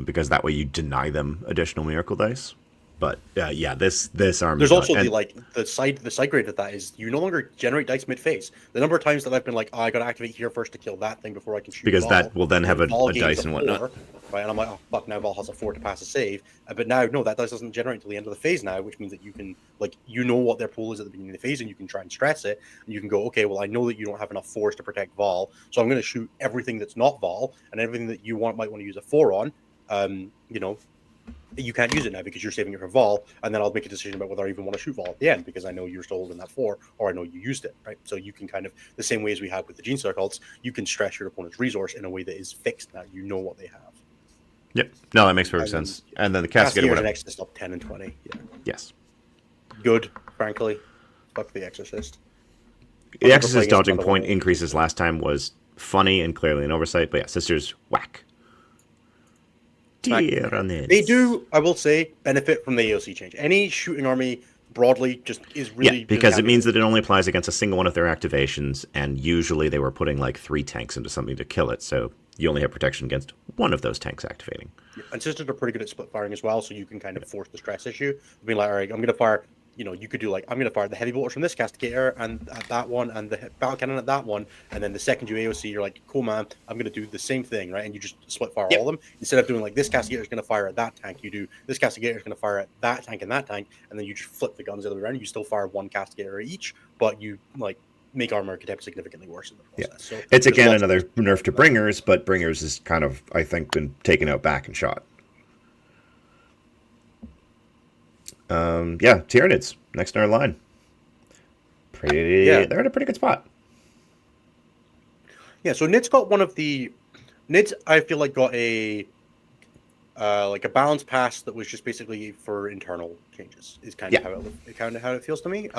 Because that way you deny them additional Miracle Dice. But this army. There's also the side grade of that is you no longer generate dice mid phase. The number of times that I've been like, I got to activate here first to kill that thing before I can shoot. Because that will then have a dice and whatnot. 4, right, and I'm like, oh fuck, now Val has a 4 to pass a save. But now no, that dice doesn't generate until the end of the phase now, which means that you can what their pool is at the beginning of the phase, and you can try and stress it, and you can go, okay, well I know that you don't have enough 4s to protect Val, so I'm going to shoot everything that's not Val, and everything that you might want to use a 4 on. You can't use it now because you're saving it for Vol, and then I'll make a decision about whether I even want to shoot Vol at the end because I know you're still holding that 4, or I know you used it, right? So you can kind of, the same way as we have with the Genestealer cults, you can stress your opponent's resource in a way that is fixed now. You know what they have. Yep. No, that makes perfect sense. And then the Castigator went Exorcist up 10 and 20. Yeah. Yes. Good, frankly. Fuck the Exorcist. The Exorcist dodging point increases last time was funny and clearly an oversight, but yeah, Sisters, whack. Tyranids. They do, I will say, benefit from the AOC change. Any shooting army broadly just is really because really it means that it only applies against a single one of their activations, and usually they were putting like 3 tanks into something to kill it, so you only have protection against one of those tanks activating. And sisters are pretty good at split firing as well, so you can kind of force the stress issue. Being like, all right, I'm going to fire. You could do like, I'm going to fire the heavy bolters from this castigator and at that one, and the battle cannon at that one, and then the second you AOC, you're like, cool man, I'm going to do the same thing, right? And you just split fire all of them instead of doing like this castigator is going to fire at that tank. You do this castigator is going to fire at that tank and that tank, and then you just flip the guns the other way around. You still fire one castigator each, but you like make armor archetype significantly worse in the process. So it's again another nerf to bringers, but bringers is kind of, I think, been taken out back and shot. Tyranids next in our line. They're in a pretty good spot. Yeah, so Nids got one of the Nids. I feel like got a balance pass that was just basically for internal changes. Is kind of how it feels to me.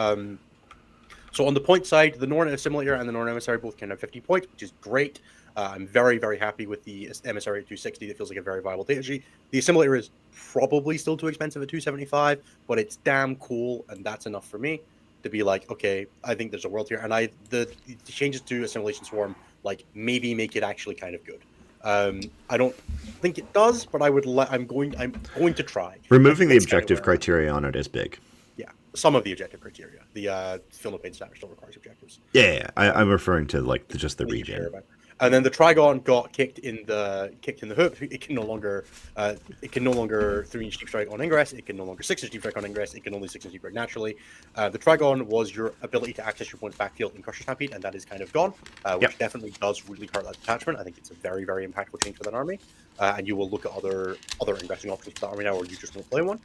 So on the point side, the Norn Assimilator and the Norn Emissary both can have 50 points, which is great. I'm very, very happy with the Emissary at 260. That feels like a very viable data sheet. The Assimilator is probably still too expensive at 275, but it's damn cool, and that's enough for me to be like, okay, I think there's a world here. And the changes to Assimilation Swarm like maybe make it actually kind of good. I don't think it does, but I'm going to try. Removing the objective criteria on it is big. Yeah, some of the objective criteria. The Feel No Pain status still requires objectives. I'm referring to like just the regen. And then the Trigon got kicked in the hook. It can no longer 3-inch deep strike on ingress. It can no longer 6-inch deep strike on ingress. It can only 6-inch deep strike naturally. The Trigon was your ability to access your points backfield in Crusher Stampede, and that is kind of gone, which definitely does really hurt that detachment. I think it's a very, very impactful change for that army. And you will look at other ingressing options for that army now, or you just won't play one.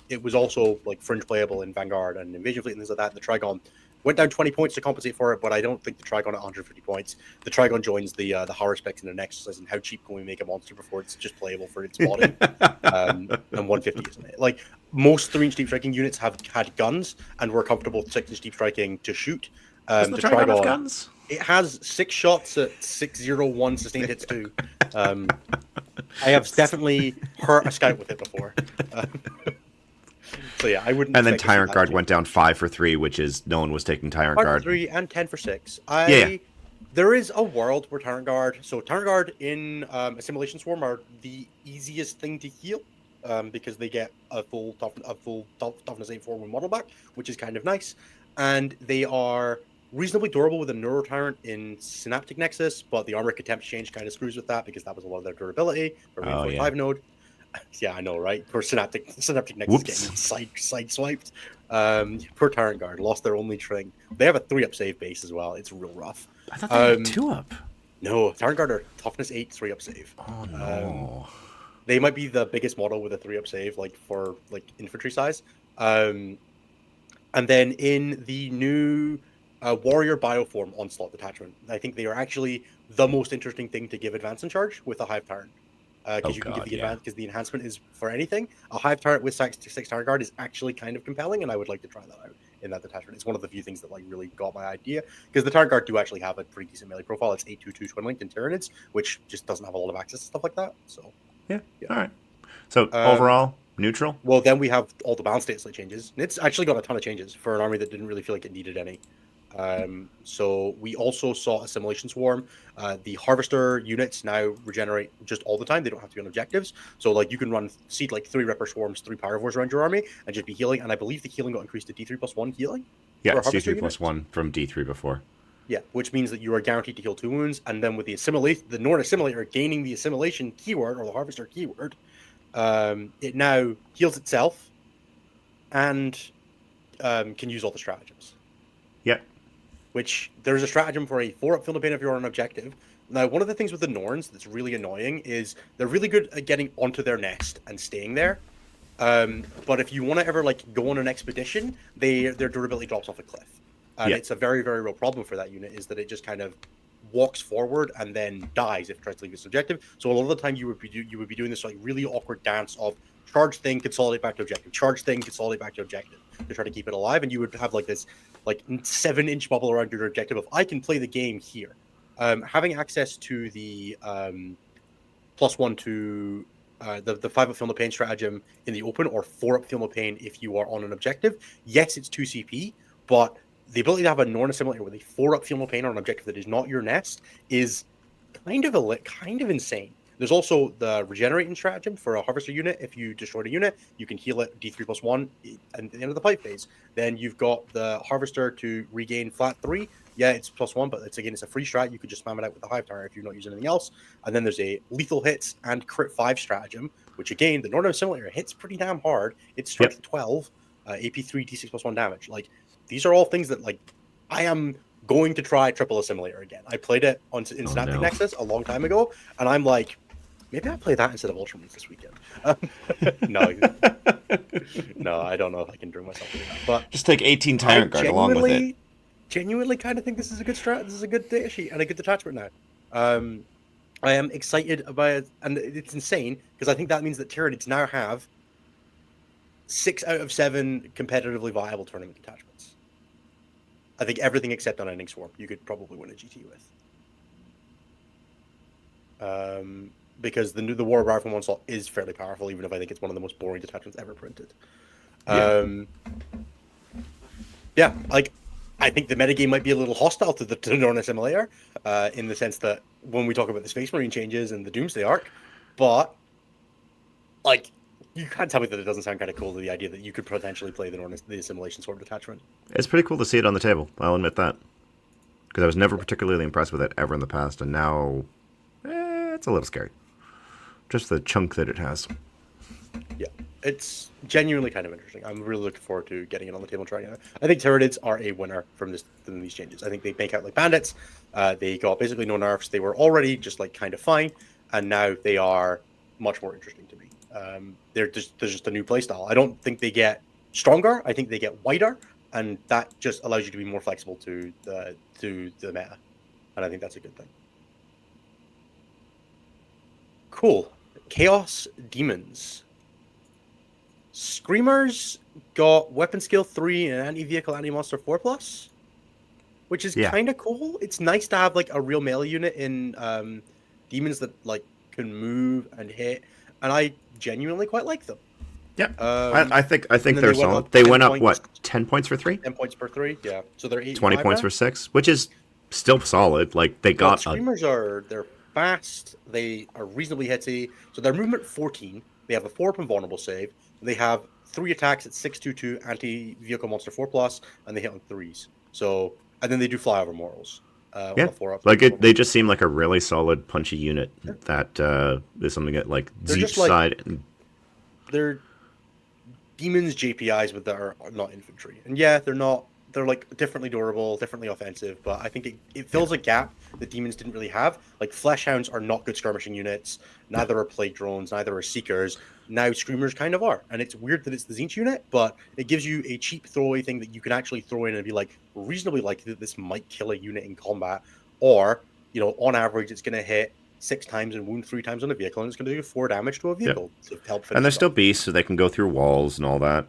It was also like fringe playable in Vanguard and Invasion Fleet and things like that. The Trigon went down 20 points to compensate for it, but I don't think the Trigon at 150 points. The Trigon joins the horror specs in the next exercise, and how cheap can we make a monster before it's just playable for its body? And 150 isn't it? Like most 3-inch deep striking units have had guns and were comfortable 6-inch deep striking to shoot. Doesn't the Trigon have guns? It has 6 shots at 601 sustained hits too. I have definitely hurt a scout with it before. So yeah, I wouldn't. And then Tyrant Guard went down 5 for 3, which is no one was taking Tyrant Guard. 5 for 3 and 10 for 6. There is a world where Tyrant Guard. So Tyrant Guard in Assimilation Swarm are the easiest thing to heal because they get a full toughness 8 form with model back, which is kind of nice, and they are reasonably durable with a Neuro Tyrant in Synaptic Nexus, but the armor contempt change kind of screws with that because that was a lot of their durability for 5 node. Yeah, I know, right? Poor Synaptic Nexus getting side swiped. Poor Tyrant Guard lost their only string. They have a 3-up save base as well. It's real rough. I thought they had 2-up. No, Tyrant Guard are toughness 8, 3-up save. Oh no. They might be the biggest model with a 3-up save, like for like infantry size. And then in the new Warrior Bioform Onslaught Detachment, I think they are actually the most interesting thing to give advance in charge with a Hive Tyrant. Because you can give the advance, because the enhancement is for anything. A Hive Tyrant with 6 Tyrant Guard is actually kind of compelling, and I would like to try that out in that detachment. It's one of the few things that like really got my idea, because the Tyrant Guard do actually have a pretty decent melee profile. It's 8/2/2 twin linked in Tyranids, which just doesn't have a lot of access to stuff like that. So yeah. All right. So overall, neutral. Well, then we have all the balance Dataslate changes. And it's actually got a ton of changes for an army that didn't really feel like it needed any. So we also saw Assimilation Swarm. The Harvester units now regenerate just all the time. They don't have to be on objectives. So like you can seed like 3 Ripper Swarms, 3 Pyrovores around your army and just be healing. And I believe the healing got increased to D3+1 healing. Yeah, it's D3+1 from D3 before. Yeah, which means that you are guaranteed to heal 2 wounds. And then with the Norn Assimilator gaining the Assimilation keyword or the Harvester keyword, it now heals itself and can use all the stratagems. Yeah. Which there's a stratagem for a 4-up Feel No Pain if you're on an objective. Now, one of the things with the Norns that's really annoying is they're really good at getting onto their nest and staying there. But if you want to ever like go on an expedition, their durability drops off a cliff. And it's a very, very real problem for that unit is that it just kind of walks forward and then dies if it tries to leave its objective. So a lot of the time you would be doing this like really awkward dance of charge thing, consolidate back to objective, charge thing, consolidate back to objective to try to keep it alive, and you would have like this like 7-inch bubble around your objective of I can play the game here. Having access to the +1 to the 5-up Feel No Pain stratagem in the open, or 4-up Feel No Pain if you are on an objective. Yes, it's 2 CP, but the ability to have a Norn assimilator with a 4-up Feel No Pain on an objective that is not your nest is kind of insane. There's also the regenerating stratagem for a harvester unit. If you destroyed a unit, you can heal it D3+1 at the end of the fight phase. Then you've got the harvester to regain flat 3. Yeah, it's +1, but it's a free strat. You could just spam it out with the hive tower if you're not using anything else. And then there's a lethal hits and crit 5 stratagem, which again, the Northern Assimilator hits pretty damn hard. It's strength 12, AP3, D6+1 damage. Like, these are all things that, like, I am going to try triple assimilator again. I played it in Synaptic Nexus a long time ago, and I'm like, maybe I'll play that instead of Ultramarines this weekend. No, I don't know if I can bring myself to do that. But just take 18 Tyrant Guard along with it. Genuinely kind of think this is a good strat. This is a good data sheet and a good detachment now. I am excited about it, and it's insane because I think that means that Tyranids now have 6 out of 7 competitively viable tournament detachments. I think everything except Unending Swarm you could probably win a GT with. Because the War of Power from 1 slot is fairly powerful, even if I think it's one of the most boring detachments ever printed. Yeah, like, I think the metagame might be a little hostile to the Norn Assimilator, in the sense that when we talk about the Space Marine changes and the Doomsday arc, but, like, you can't tell me that it doesn't sound kind of cool to the idea that you could potentially play the Assimilation Sword detachment. It's pretty cool to see it on the table, I'll admit that. Because I was never particularly impressed with it ever in the past, and now it's a little scary. Just the chunk that it has. Yeah, it's genuinely kind of interesting. I'm really looking forward to getting it on the table and trying it. I think Tyranids are a winner from these changes. I think they make out like bandits. They got basically no nerfs. They were already just like kind of fine, and now they are much more interesting to me. They're just a new playstyle. I don't think they get stronger. I think they get wider, and that just allows you to be more flexible to the meta, and I think that's a good thing. Cool. Chaos Demons. Screamers got weapon skill 3 and anti-vehicle, anti-monster 4+, which is kind of cool. It's nice to have like a real melee unit in Demons that like can move and hit, and I genuinely quite like them. Yeah, I think they're solid. They went up what, 10 points for 3? 10 points per 3. Yeah, so they're 20 points for 6, which is still solid. Like they got Screamers they're fast. They are reasonably hitsy. So their movement 14. They have a 4-up invulnerable save. They have 3 attacks at 6/2/2 anti-vehicle monster 4+, and they hit on 3s. So, and then they do fly over morals. On the 4-up. Like they just seem like a really solid punchy unit that is something that like each side. They're demons JPIs, but they're not infantry. And yeah, they're like differently durable, differently offensive, but I think it fills a gap that demons didn't really have. Like Fleshhounds are not good skirmishing units, neither are plague drones, neither are seekers. Now Screamers kind of are, and it's weird that it's the Tzeentch unit, but it gives you a cheap throwaway thing that you can actually throw in and be like reasonably likely that this might kill a unit in combat, or on average it's going to hit 6 times and wound 3 times on a vehicle, and it's going to do 4 damage to a vehicle to help finish. And they're still beasts, so they can go through walls and all that.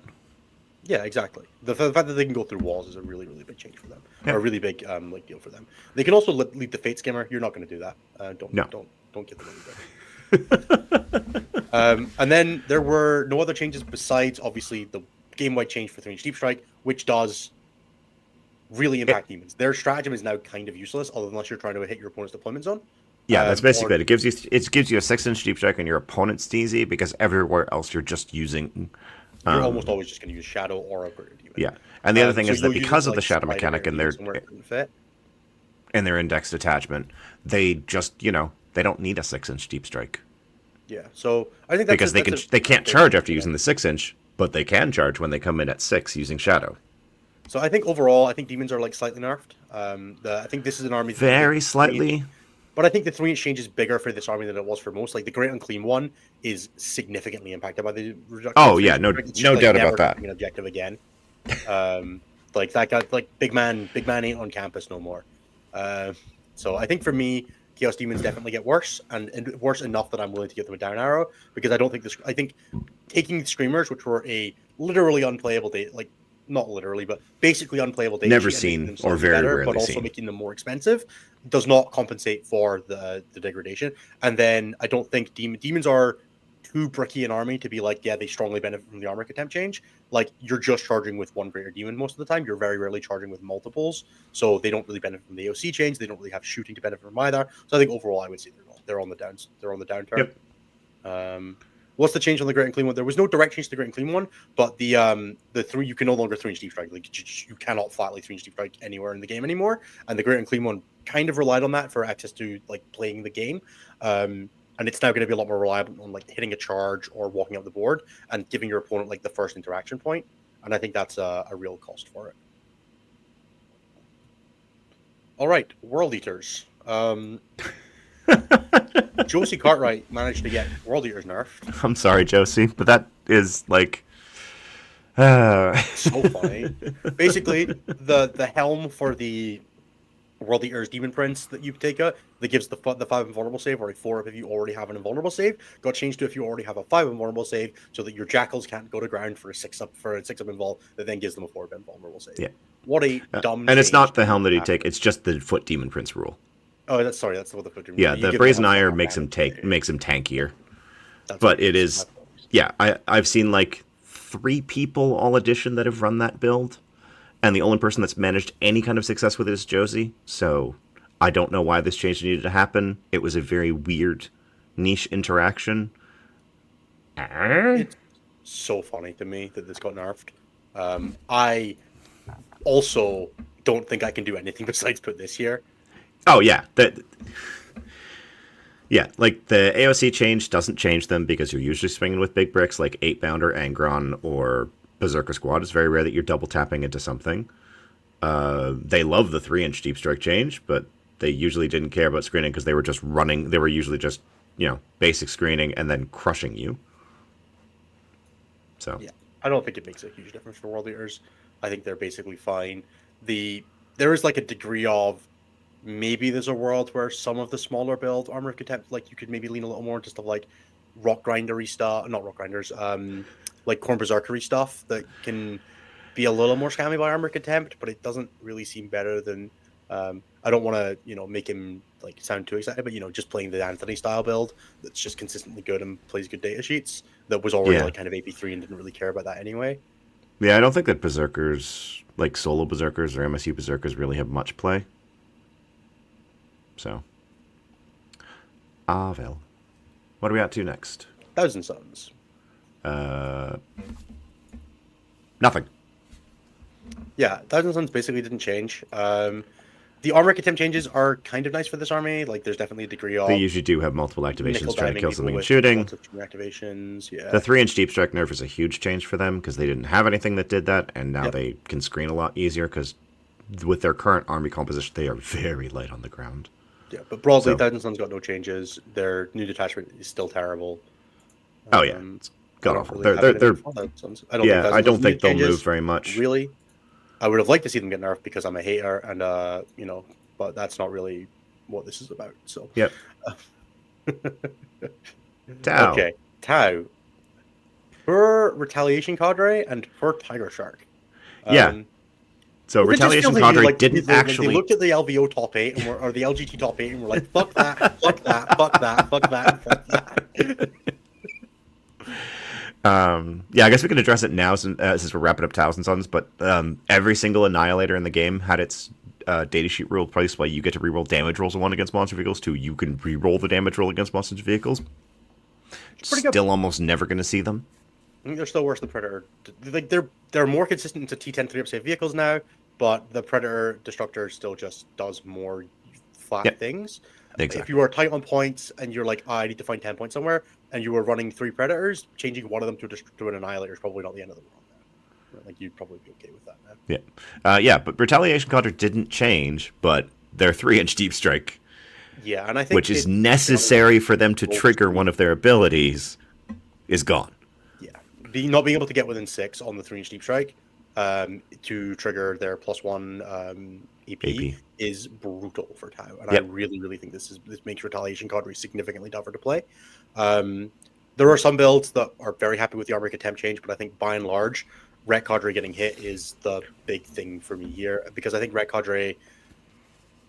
Yeah, exactly. The fact that they can go through walls is a really, really big change for them. Or a really big deal for them. They can also lead the Fate Skimmer. You're not going to do that. Don't get them there. And then there were no other changes besides obviously the game-wide change for 3-inch Deep Strike, which does really impact demons. Their stratagem is now kind of useless, unless you're trying to hit your opponent's deployment zone. Yeah, that's basically it. It gives you a 6-inch Deep Strike on your opponent's DZ, because everywhere else you're just using. You're almost always just going to use Shadow or a Greater Demon. Yeah, and the other thing is that because of the Shadow mechanic and their indexed attachment, they just they don't need a 6-inch Deep Strike. Yeah, so I think that's because they can't charge after using the 6-inch, but they can charge when they come in at 6 using Shadow. So I think overall, demons are like slightly nerfed. I think this is an army very slightly. But I think the 3-inch change is bigger for this army than it was for most. Like the Great Unclean one is significantly impacted by the reduction. Oh yeah, no doubt about that. An objective again. Like that guy, like big man ain't on campus no more. So I think for me, Chaos Demons definitely get worse, and worse enough that I'm willing to give them a down arrow, because I don't think I think taking Screamers, which were a literally unplayable not literally, but basically unplayable data never seen or very rarely but also seen. Making them more expensive does not compensate for the degradation. And then I don't think demons are too bricky an army to be like, yeah, they strongly benefit from the armor contempt change. Like, you're just charging with one greater demon most of the time. You're very rarely charging with multiples, so they don't really benefit from the AOC change. They don't really have shooting to benefit from either. So I think overall, I would say they're on the downs. They're on the downturn. Yep. What's the change on the Great and Clean one? There was no direct change to the Great and Clean one, but the three, you can no longer 3-inch deep strike. Like, you cannot flatly 3-inch deep strike anywhere in the game anymore. And the Great and Clean one kind of relied on that for access to like playing the game. And it's now going to be a lot more reliable on like hitting a charge or walking up the board and giving your opponent like the first interaction point. And I think that's a real cost for it. All right, World Eaters. Josie Cartwright managed to get World Eaters nerfed. I'm sorry, Josie, but that is like so funny. Basically, the helm for the World Eater's Demon Prince that you take that gives the 5 invulnerable save, or a 4 if you already have an invulnerable save, got changed to if you already have a 5 invulnerable save, so that your jackals can't go to ground for a 6-up invul that then gives them a 4 invulnerable save. Yeah. What a dumb. And it's not the helm that you take; it's just the Foot Demon Prince rule. Oh, that's what the Foot Demon. Yeah, the Brazen Ire makes him tankier. But it is, yeah. I've seen like 3 people all edition that have run that build. And the only person that's managed any kind of success with it is Josie. So I don't know why this change needed to happen. It was a very weird niche interaction. It's so funny to me that this got nerfed. I also don't think I can do anything besides put this here. Oh, yeah. Yeah, like the AOC change doesn't change them because you're usually swinging with big bricks like 8-Bounder, Angron, or Berserker Squad. It's very rare that you're double tapping into something. They love the 3-inch deep strike change, but they usually didn't care about screening because they were just running. They were usually just, basic screening and then crushing you. So yeah, I don't think it makes a huge difference for World Eaters. I think they're basically fine. There is like a degree of maybe there's a world where some of the smaller build Armor of Contempt, like you could maybe lean a little more into stuff like rock grindery stuff, not rock grinders, like Corn Berserkery stuff that can be a little more scammy by Armor Contempt, but it doesn't really seem better than. I don't want to, make him like sound too excited, but just playing the Anthony style build that's just consistently good and plays good data sheets that was already like kind of AP3 and didn't really care about that anyway. Yeah, I don't think that Berserkers, like solo Berserkers or MSU Berserkers, really have much play. So, well, what are we at to next? Thousand Suns. Nothing. Yeah, Thousand Suns basically didn't change. The armor contempt changes are kind of nice for this army. Like, there's definitely a degree of. They usually do have multiple activations trying to kill something and shooting. shooting. Lots of activations, yeah. The 3-inch deep strike nerf is a huge change for them because they didn't have anything that did that, and now they can screen a lot easier because with their current army composition, they are very light on the ground. Yeah, but broadly, Thousand Suns got no changes. Their new detachment is still terrible. Oh yeah, it's god awful. Really I don't think they'll move very much. Really, I would have liked to see them get nerfed because I'm a hater, and but that's not really what this is about. So yep. Tau. Okay, Tau. Her retaliation cadre and her tiger shark. So retaliation cadre didn't actually. They looked at the LVO top 8 or the LGT top 8 and were like, "Fuck that! Fuck that! Fuck that! Fuck that! Fuck that!" I guess we can address it now since we're wrapping up Thousand Suns. But every single Annihilator in the game had its data sheet rule place where you get to reroll damage rolls 1 against monster vehicles. 2, you can reroll the damage roll against monster vehicles. Still almost never going to see them. I think they're still worse than Predator. Like they're more consistent to T10 3-up save vehicles now, but the Predator Destructor still just does more flat things. Exactly. If you are tight on points and you're like, I need to find 10 points somewhere, and you were running 3 Predators, changing one of them to an Annihilator is probably not the end of the world now. Like, you'd probably be okay with that now. Yeah, but Retaliation Cadre didn't change, but their 3-inch deep strike, and I think which is necessary for them to trigger one of their abilities, is gone. Not being able to get within 6 on the 3-inch deep strike to trigger their +1 EP is brutal for Tau, and I really, really think this makes Retaliation Cadre significantly tougher to play. There are some builds that are very happy with the armor contempt change, but I think by and large, Ret Cadre getting hit is the big thing for me here, because I think Ret Cadre,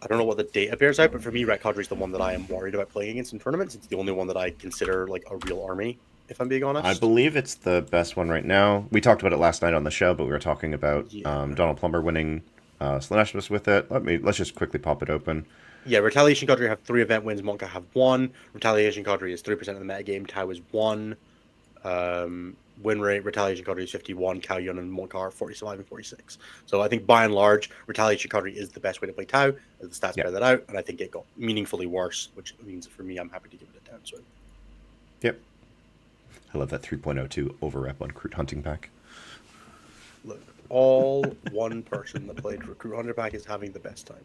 I don't know what the data bears out, but for me, Ret Cadre is the one that I am worried about playing against in tournaments. It's the only one that I consider like a real army if I'm being honest. I believe it's the best one right now. We talked about it last night on the show, but we were talking about Donald Plumber winning Slanesh with it. Let's just quickly pop it open. Yeah, Retaliation Cadre have 3 event wins, Monka have 1. Retaliation Cadre is 3% of the metagame, Tau is 1. Win rate, Retaliation Cadre is 51, Kaoyun and Monka are 45 and 46. So I think by and large, Retaliation Cadre is the best way to play Tau, as the stats bear that out, and I think it got meaningfully worse, which means for me, I'm happy to give it a down swing. Yep. I love that 3.02 overrep on Recruit Hunting Pack. Look, all one person that played Recruit Hunter Pack is having the best time.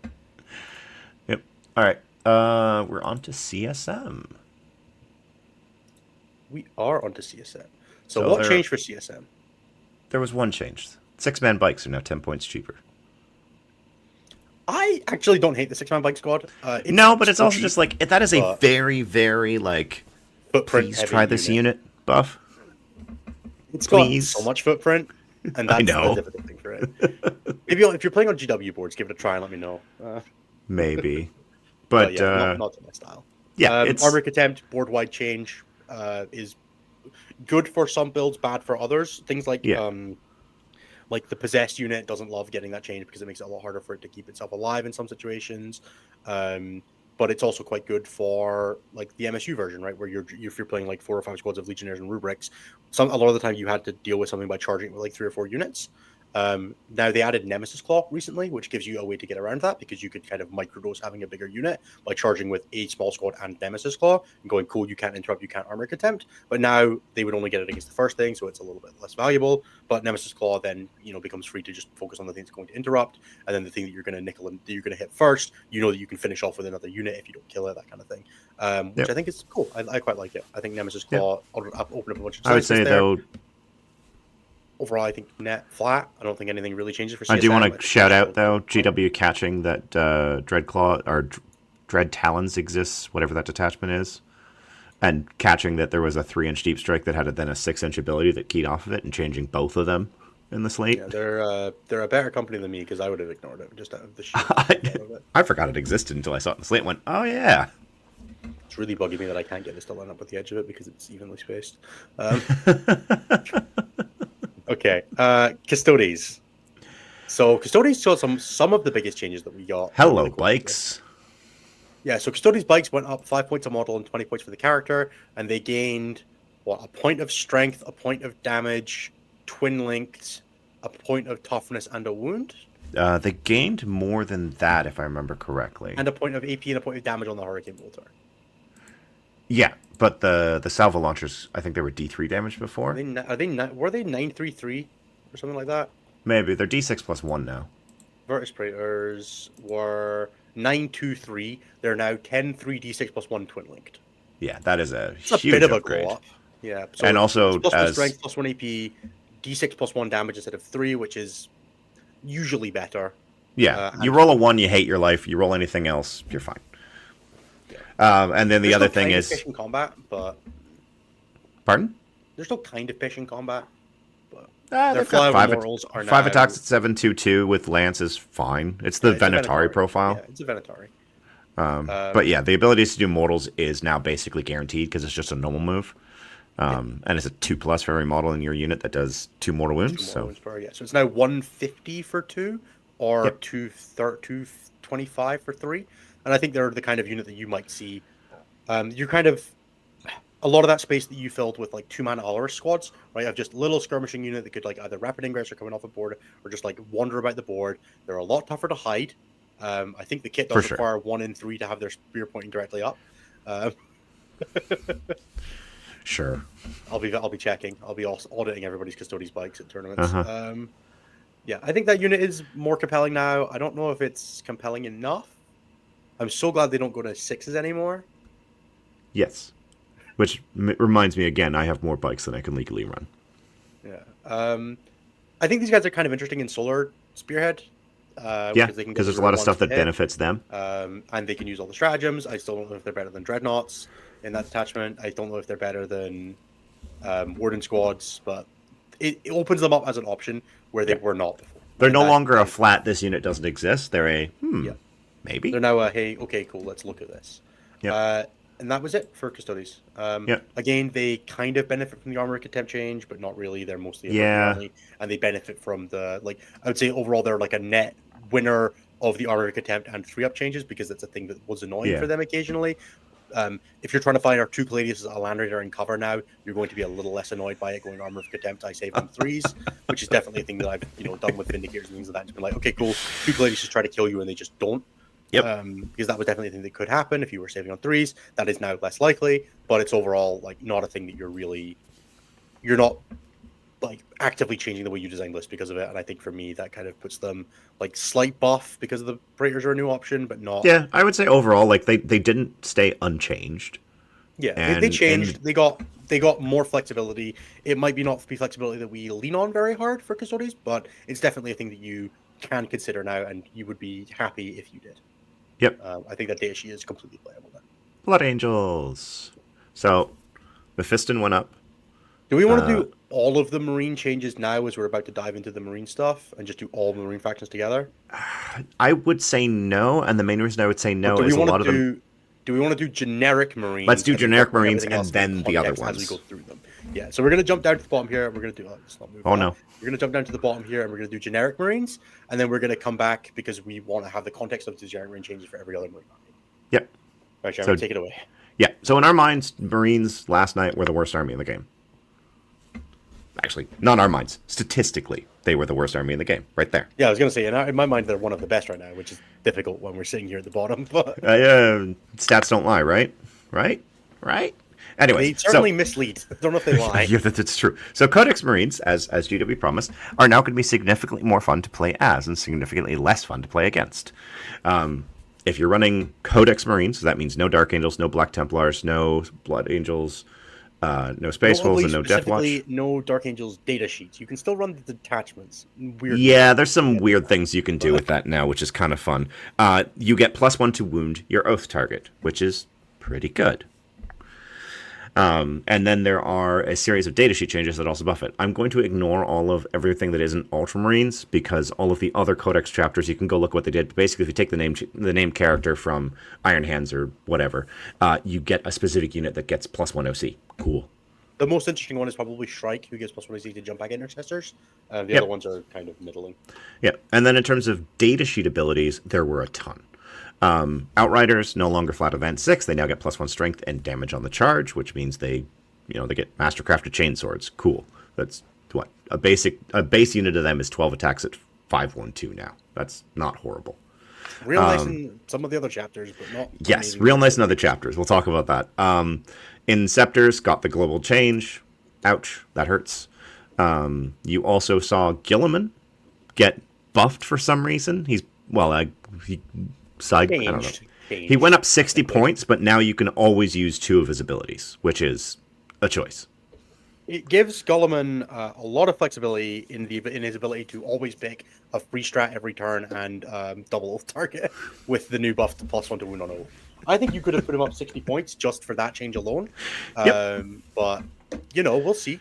Yep. All right. We're on to CSM. We are onto CSM. So what changed for CSM? There was one change. 6-man bikes are now 10 points cheaper. I actually don't hate the 6-man bike squad. No, but it's also just like, that is a very, very, like, footprint. Please try this unit buff. It's got so much footprint, and that's the difficult thing for it. Maybe if you're playing on GW boards, give it a try and let me know. Maybe. But not to my style. Yeah, it's... Armor Attempt, board-wide change is good for some builds, bad for others. Things like the Possessed unit doesn't love getting that change because it makes it a lot harder for it to keep itself alive in some situations. But it's also quite good for like the MSU version, right? Where if you're playing like 4 or 5 squads of Legionnaires and Rubrics, a lot of the time you had to deal with something by charging it with like 3 or 4 units. Now they added Nemesis Claw recently, which gives you a way to get around that because you could kind of microdose having a bigger unit by charging with a small squad and Nemesis Claw and going, cool, you can't interrupt, you can't armor attempt. But now they would only get it against the first thing, so it's a little bit less valuable. But Nemesis Claw then, becomes free to just focus on the things that's going to interrupt, and then the thing that you're going to nickel and that you're going to hit first, that you can finish off with another unit if you don't kill it, that kind of thing. Which I think is cool. I quite like it. I think Nemesis Claw opened up a bunch of I would say though. Overall, I think net flat. I don't think anything really changes for CSM. I do want to shout out, though, GW catching that Dreadclaw or Dread Talons exists, whatever that detachment is, and catching that there was a 3-inch deep strike that had then a 6-inch ability that keyed off of it and changing both of them in the slate. Yeah, they're a better company than me because I would have ignored it just out of the sheer. I forgot it existed until I saw it in the slate and went, oh, yeah. It's really bugging me that I can't get this to line up with the edge of it because it's evenly spaced. Okay, Custodes. So Custodes saw some of the biggest changes that we got. Hello, bikes. Yeah, so Custodes bikes went up 5 points a model and 20 points for the character, and they gained a point of strength, a point of damage, twin linked, a point of toughness, and a wound. They gained more than that, if I remember correctly, and a point of AP and a point of damage on the Hurricane Bolter. Yeah, but the salvo launchers, I think they were D3 damage before. Were they 933 or something like that? Maybe they're D6 plus 1 now. Virtus Praetors were 923. They're now 10-3 D6 plus 1 twin linked. Yeah, that is it's a bit of a glow up. Yeah, so and also plus 1 strength, plus 1 AP, D6 plus 1 damage instead of 3, which is usually better. Yeah, you roll a 1, you hate your life. You roll anything else, you're fine. And then the other thing is fish in combat, but pardon? There's no kind of fish in combat, but their five attacks at 7/2/2 with lance is fine. It's the Venatari profile. Yeah, it's a Venatari. But yeah, the abilities to do mortals is now basically guaranteed because it's just a normal move. And it's a 2+ for every model in your unit that does 2 mortal wounds. So it's now 150 for 2 or 225 for 3. And I think they're the kind of unit that you might see. You're kind of a lot of that space that you filled with like 2-man Alaric squads, right? Of just little skirmishing unit that could like either rapid ingress or coming off the board or just like wander about the board. They're a lot tougher to hide. I think the kit does require 1 in 3 to have their spear pointing directly up. Sure. I'll be checking. I'll be auditing everybody's Custodes bikes at tournaments. Yeah, I think that unit is more compelling now. I don't know if it's compelling enough. I'm so glad they don't go to 6s anymore. Yes. Which reminds me again, I have more bikes than I can legally run. Yeah. I think these guys are kind of interesting in Solar Spearhead. Because there's a lot of stuff that benefits them. And they can use all the stratagems. I still don't know if they're better than Dreadnoughts in that detachment. I don't know if they're better than Warden Squads, but it opens them up as an option where they were not before. They're no longer a flat, this unit doesn't exist. They're a, maybe. They're now a, hey, okay, cool, let's look at this. Yep. And that was it for Custodes. Yeah. Again, they kind of benefit from the armor contempt change, but not really. They're mostly a rookie Yeah. army, and they benefit from the I would say overall they're like a net winner of the armor contempt and 3-up changes because that's a thing that was annoying Yeah. for them occasionally. If you're trying to find our 2 Palladius a land raider in cover now, you're going to be a little less annoyed by it going armor of contempt. I save on 3s, which is definitely a thing that I've done with Vindicators and things like that. It's been like, okay, cool, 2 Palladius just try to kill you and they just don't. Yep. Because that was definitely a thing that could happen if you were saving on 3s. That is now less likely, but it's overall not a thing that you're not actively changing the way you design lists because of it. And I think for me that kind of puts them slight buff because of the Praetors are a new option, but not. Yeah, I would say overall they didn't stay unchanged. Yeah, they changed. They got more flexibility. It might not be flexibility that we lean on very hard for Custodes, but it's definitely a thing that you can consider now, and you would be happy if you did. Yep. I think that data sheet is completely playable then. Blood Angels. So, Mephiston went up. Do we want to do all of the Marine changes now as we're about to dive into the Marine stuff and just do all the Marine factions together? I would say no, and the main reason I would say no is a lot of them... Do we want to do generic Marines? Let's do generic Marines and then the other ones. As we go through them. Yeah, so we're going to jump down to the bottom here. We're going to do... let's not move oh, no. We're going to jump down to the bottom here and we're going to do generic Marines. And then we're going to come back because we want to have the context of the generic Marine changes for every other Marine army. Yep. All right, Sharon, take it away. Yeah, so in our minds, Marines last night were the worst army in the game. Actually, not in our minds. Statistically, they were the worst army in the game. Right there. Yeah, I was going to say, in my mind, they're one of the best right now, which is difficult when we're sitting here at the bottom. But stats don't lie, right? Right? Anyway, they certainly mislead. I don't know if they lie. Yeah, that's true. So Codex Marines, as GW promised, are now going to be significantly more fun to play as and significantly less fun to play against. If you're running Codex Marines, so that means no Dark Angels, no Black Templars, no Blood Angels, no Space Wolves, and no Death Watch. No Dark Angels data sheets. You can still run the detachments. Yeah, there's some weird things you can do with that now, which is kind of fun. You get +1 to wound your Oath target, which is pretty good. And then there are a series of datasheet changes that also buff it. I'm going to ignore everything that isn't Ultramarines because all of the other Codex chapters, you can go look what they did. But basically, if you take the name character from Iron Hands or whatever, you get a specific unit that gets +1 OC. Cool. The most interesting one is probably Shrike, who gets +1 OC to jump back intercessors. The other ones are kind of middling. Yeah, and then in terms of datasheet abilities, there were a ton. Outriders no longer flat event 6. They now get +1 strength and damage on the charge, which means they get mastercrafted chainswords. Cool. That's what a base unit of them is 12 attacks at 512 now. That's not horrible. Real nice in some of the other chapters, but not. Yes, real nice in other chapters. We'll talk about that. Inceptors got the global change. Ouch, that hurts. You also saw Gilliman get buffed for some reason. I don't know. He went up 60 points, but now you can always use 2 of his abilities, which is a choice. It gives Gulliman a lot of flexibility in his ability to always pick a free strat every turn and double oath target with the new buff to +1 to wound on oath. I think you could have put him up 60 points just for that change alone. But we'll see.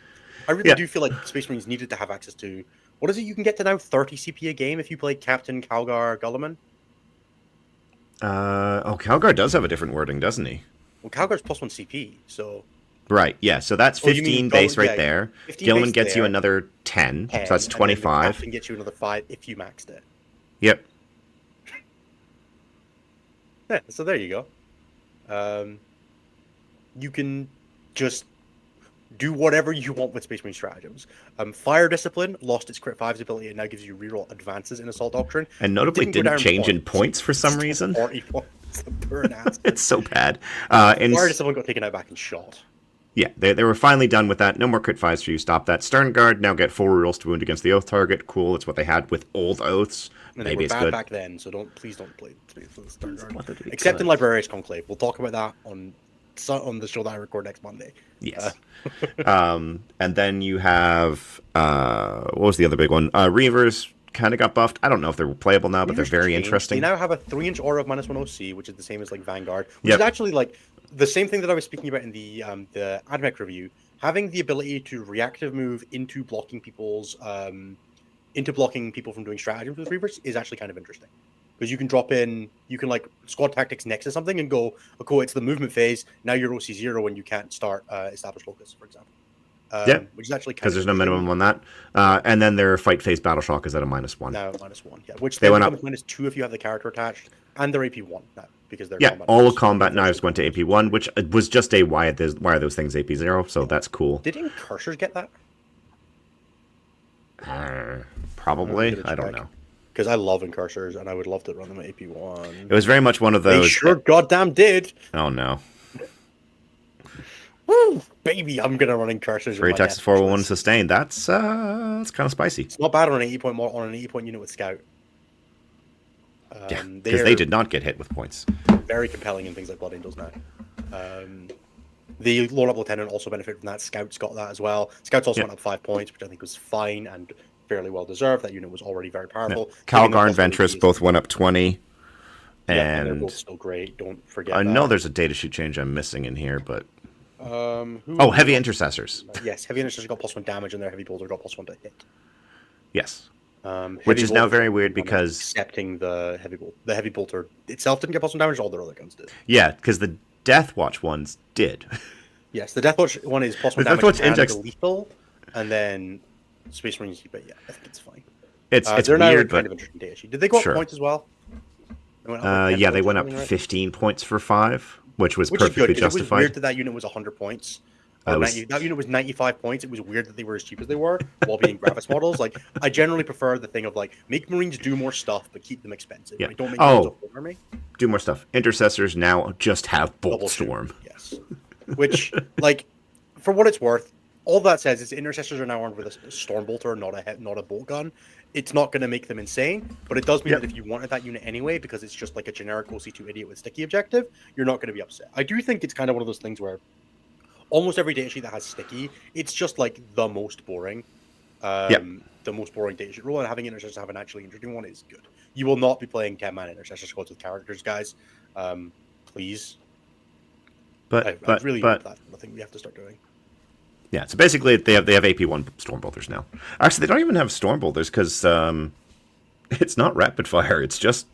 I really do feel like Space Marines needed to have access to, what is it you can get to now, 30 CP a game if you play Captain Calgar Gulliman? Calgar does have a different wording, doesn't he? Well, Calgar's +1 CP, so... Right, yeah, so that's 15 base right there. Gilliman gets you another 10, so that's 25. Captain gets you another 5 if you maxed it. Yep. Yeah, so there you go. You can just do whatever you want with Space Marine stratagems. Fire Discipline lost its crit 5's ability and now gives you reroll advances in Assault Doctrine. And notably didn't change in points for some reason. 40 points. It's so bad. Fire Discipline got taken out back and shot. Yeah, they were finally done with that. No more crit 5s for you. Stop that. Stern Guard now get 4 rerolls to wound against the Oath target. Cool. It's what they had with old Oaths. And maybe they were it's bad good. back then, so please don't play for the Stern Guard. Except in Librarius Conclave. We'll talk about that on the show that I record next Monday. Yes. And then you have what was the other big one? Reavers kind of got buffed. I don't know if they're playable now, but they're very interesting. They now have a 3-inch aura of -1 OC, which is the same as Vanguard, which is actually the same thing that I was speaking about in the Admech review. Having the ability to reactive move into blocking people from doing stratagems with Reavers is actually kind of interesting. because you can drop in, you can like squad tactics next to something and go, okay, it's the movement phase. Now you're OC 0 and you can't start established locus, for example. Which is actually because there's no minimum on that. And then their fight phase battle shock is at a -1. Now -1, yeah. Which they then went up -2 if you have the character attached, and they're AP1 now because they're all combat knives went to AP1, which was just a why are those things AP0? So that's cool. Did Incursors get that? Probably, I don't know. Because I love Incursors and I would love to run them at AP1. It was very much one of those. They sure goddamn did. Oh no. Woo, baby, I'm gonna run Incursors. Free Texas 401 sustained. That's kind of spicy. It's not bad on an 80 point unit with Scout. Because they did not get hit with points. Very compelling in things like Blood Angels now. The low level lieutenant also benefited from that. Scouts got that as well. Scouts also went up 5 points, which I think was fine and fairly well deserved. That unit was already very powerful. Calgar and Ventress both went up 20. And they're both still great. Don't forget. I know there's a datasheet change I'm missing in here, but heavy intercessors. Yes, heavy intercessors got +1 damage, and their heavy bolter got +1 to hit. Yes, which is now very weird because accepting the heavy bolter itself didn't get +1 damage. All their other guns did. Yeah, because the Deathwatch ones did. Yes, the Deathwatch one is +1 damage and lethal, and then Space Marines. But yeah, I think it's fine. It's they're weird, now kind of interesting data sheet. Did they go up points as well? They went up 15 points for 5. Which was perfectly justified. It was weird that unit was 100 points. That unit was 95 points. It was weird that they were as cheap as they were while being Gravis models. Like, I generally prefer the thing of like make Marines do more stuff but keep them expensive. Yeah. Like, don't make Marines a full army. Do more stuff. Intercessors now just have Bolt Storm. Yes, which like for what it's worth, all that says is Intercessors are now armed with a Storm Bolter, not a bolt gun. It's not going to make them insane, but it does mean that if you wanted that unit anyway, because it's just like a generic OC2 idiot with sticky objective, you're not going to be upset. I do think it's kind of one of those things where almost every datasheet that has sticky, it's just like the most boring. The most boring datasheet rule, and having Intercessors have an actually interesting one is good. You will not be playing 10-man Intercessor squads with characters, guys. Please. But that's really that's the thing we have to start doing. Yeah, so basically they have AP1 Stormbolters now. Actually, they don't even have Stormbolters because it's not rapid fire. It's just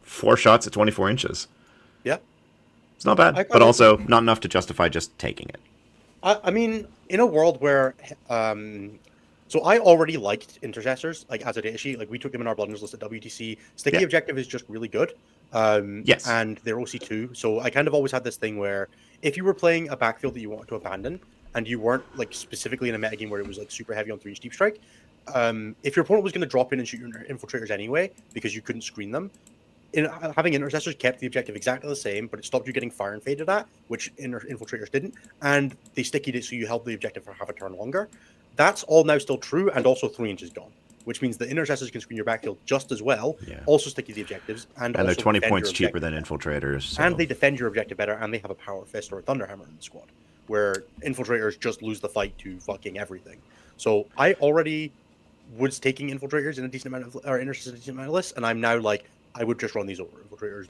4 shots at 24 inches. Yeah. It's not bad, but also not enough to justify just taking it. I mean, in a world where... so I already liked Intercessors, like, as a datasheet. Like, we took them in our Blood Angels list at WTC. Sticky Objective is just really good. Yes. And they're OC2. So I kind of always had this thing where if you were playing a backfield that you wanted to abandon, and you weren't like specifically in a metagame where it was like super heavy on 3-inch deep strike, if your opponent was going to drop in and shoot your infiltrators anyway because you couldn't screen them, having intercessors kept the objective exactly the same, but it stopped you getting fire and faded at, which infiltrators didn't, and they stickied it so you held the objective for half a turn longer. That's all now still true, and also 3 inches gone, which means the intercessors can screen your backfield just as well, also sticky the objectives, and they're 20 points cheaper than infiltrators. So. And they defend your objective better, and they have a power fist or a thunderhammer in the squad, where infiltrators just lose the fight to fucking everything. So I already was taking infiltrators in a decent amount of, or intercessors in a decent amount of lists, and I'm now like, I would just run these over infiltrators.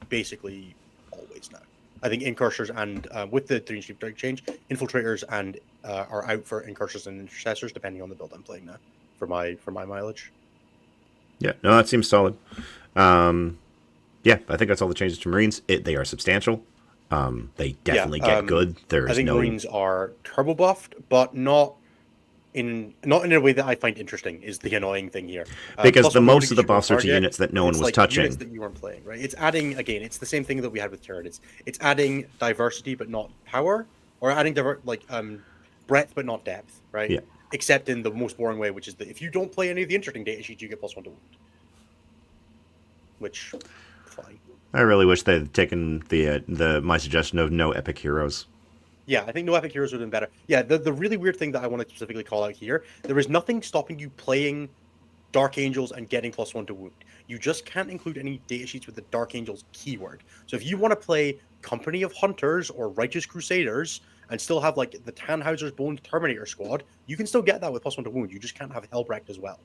Basically always now. I think incursors and with the 3-inch deep strike change, infiltrators and are out for incursors and intercessors depending on the build I'm playing now for my mileage. Yeah, no, that seems solid. Yeah, I think that's all the changes to Marines. They are substantial. They definitely get good. I think Marines are turbo buffed, but not in a way that I find interesting. Is the annoying thing here because the most of the buffs are to units that no one was like touching. Units that you weren't playing, right? It's adding again. It's the same thing that we had with Tyranids. It's adding diversity but not power, or adding breadth but not depth, right? Yeah. Except in the most boring way, which is that if you don't play any of the interesting data sheets, you get +1 to wound. Which, fine. I really wish they'd taken my suggestion of no epic heroes. Yeah, I think no epic heroes would have been better. Yeah, the really weird thing that I want to specifically call out here, there is nothing stopping you playing Dark Angels and getting +1 to wound. You just can't include any data sheets with the Dark Angels keyword. So if you want to play Company of Hunters or Righteous Crusaders and still have like the Tannhauser's Bones Terminator squad, you can still get that with +1 to wound. You just can't have Helbrecht as well.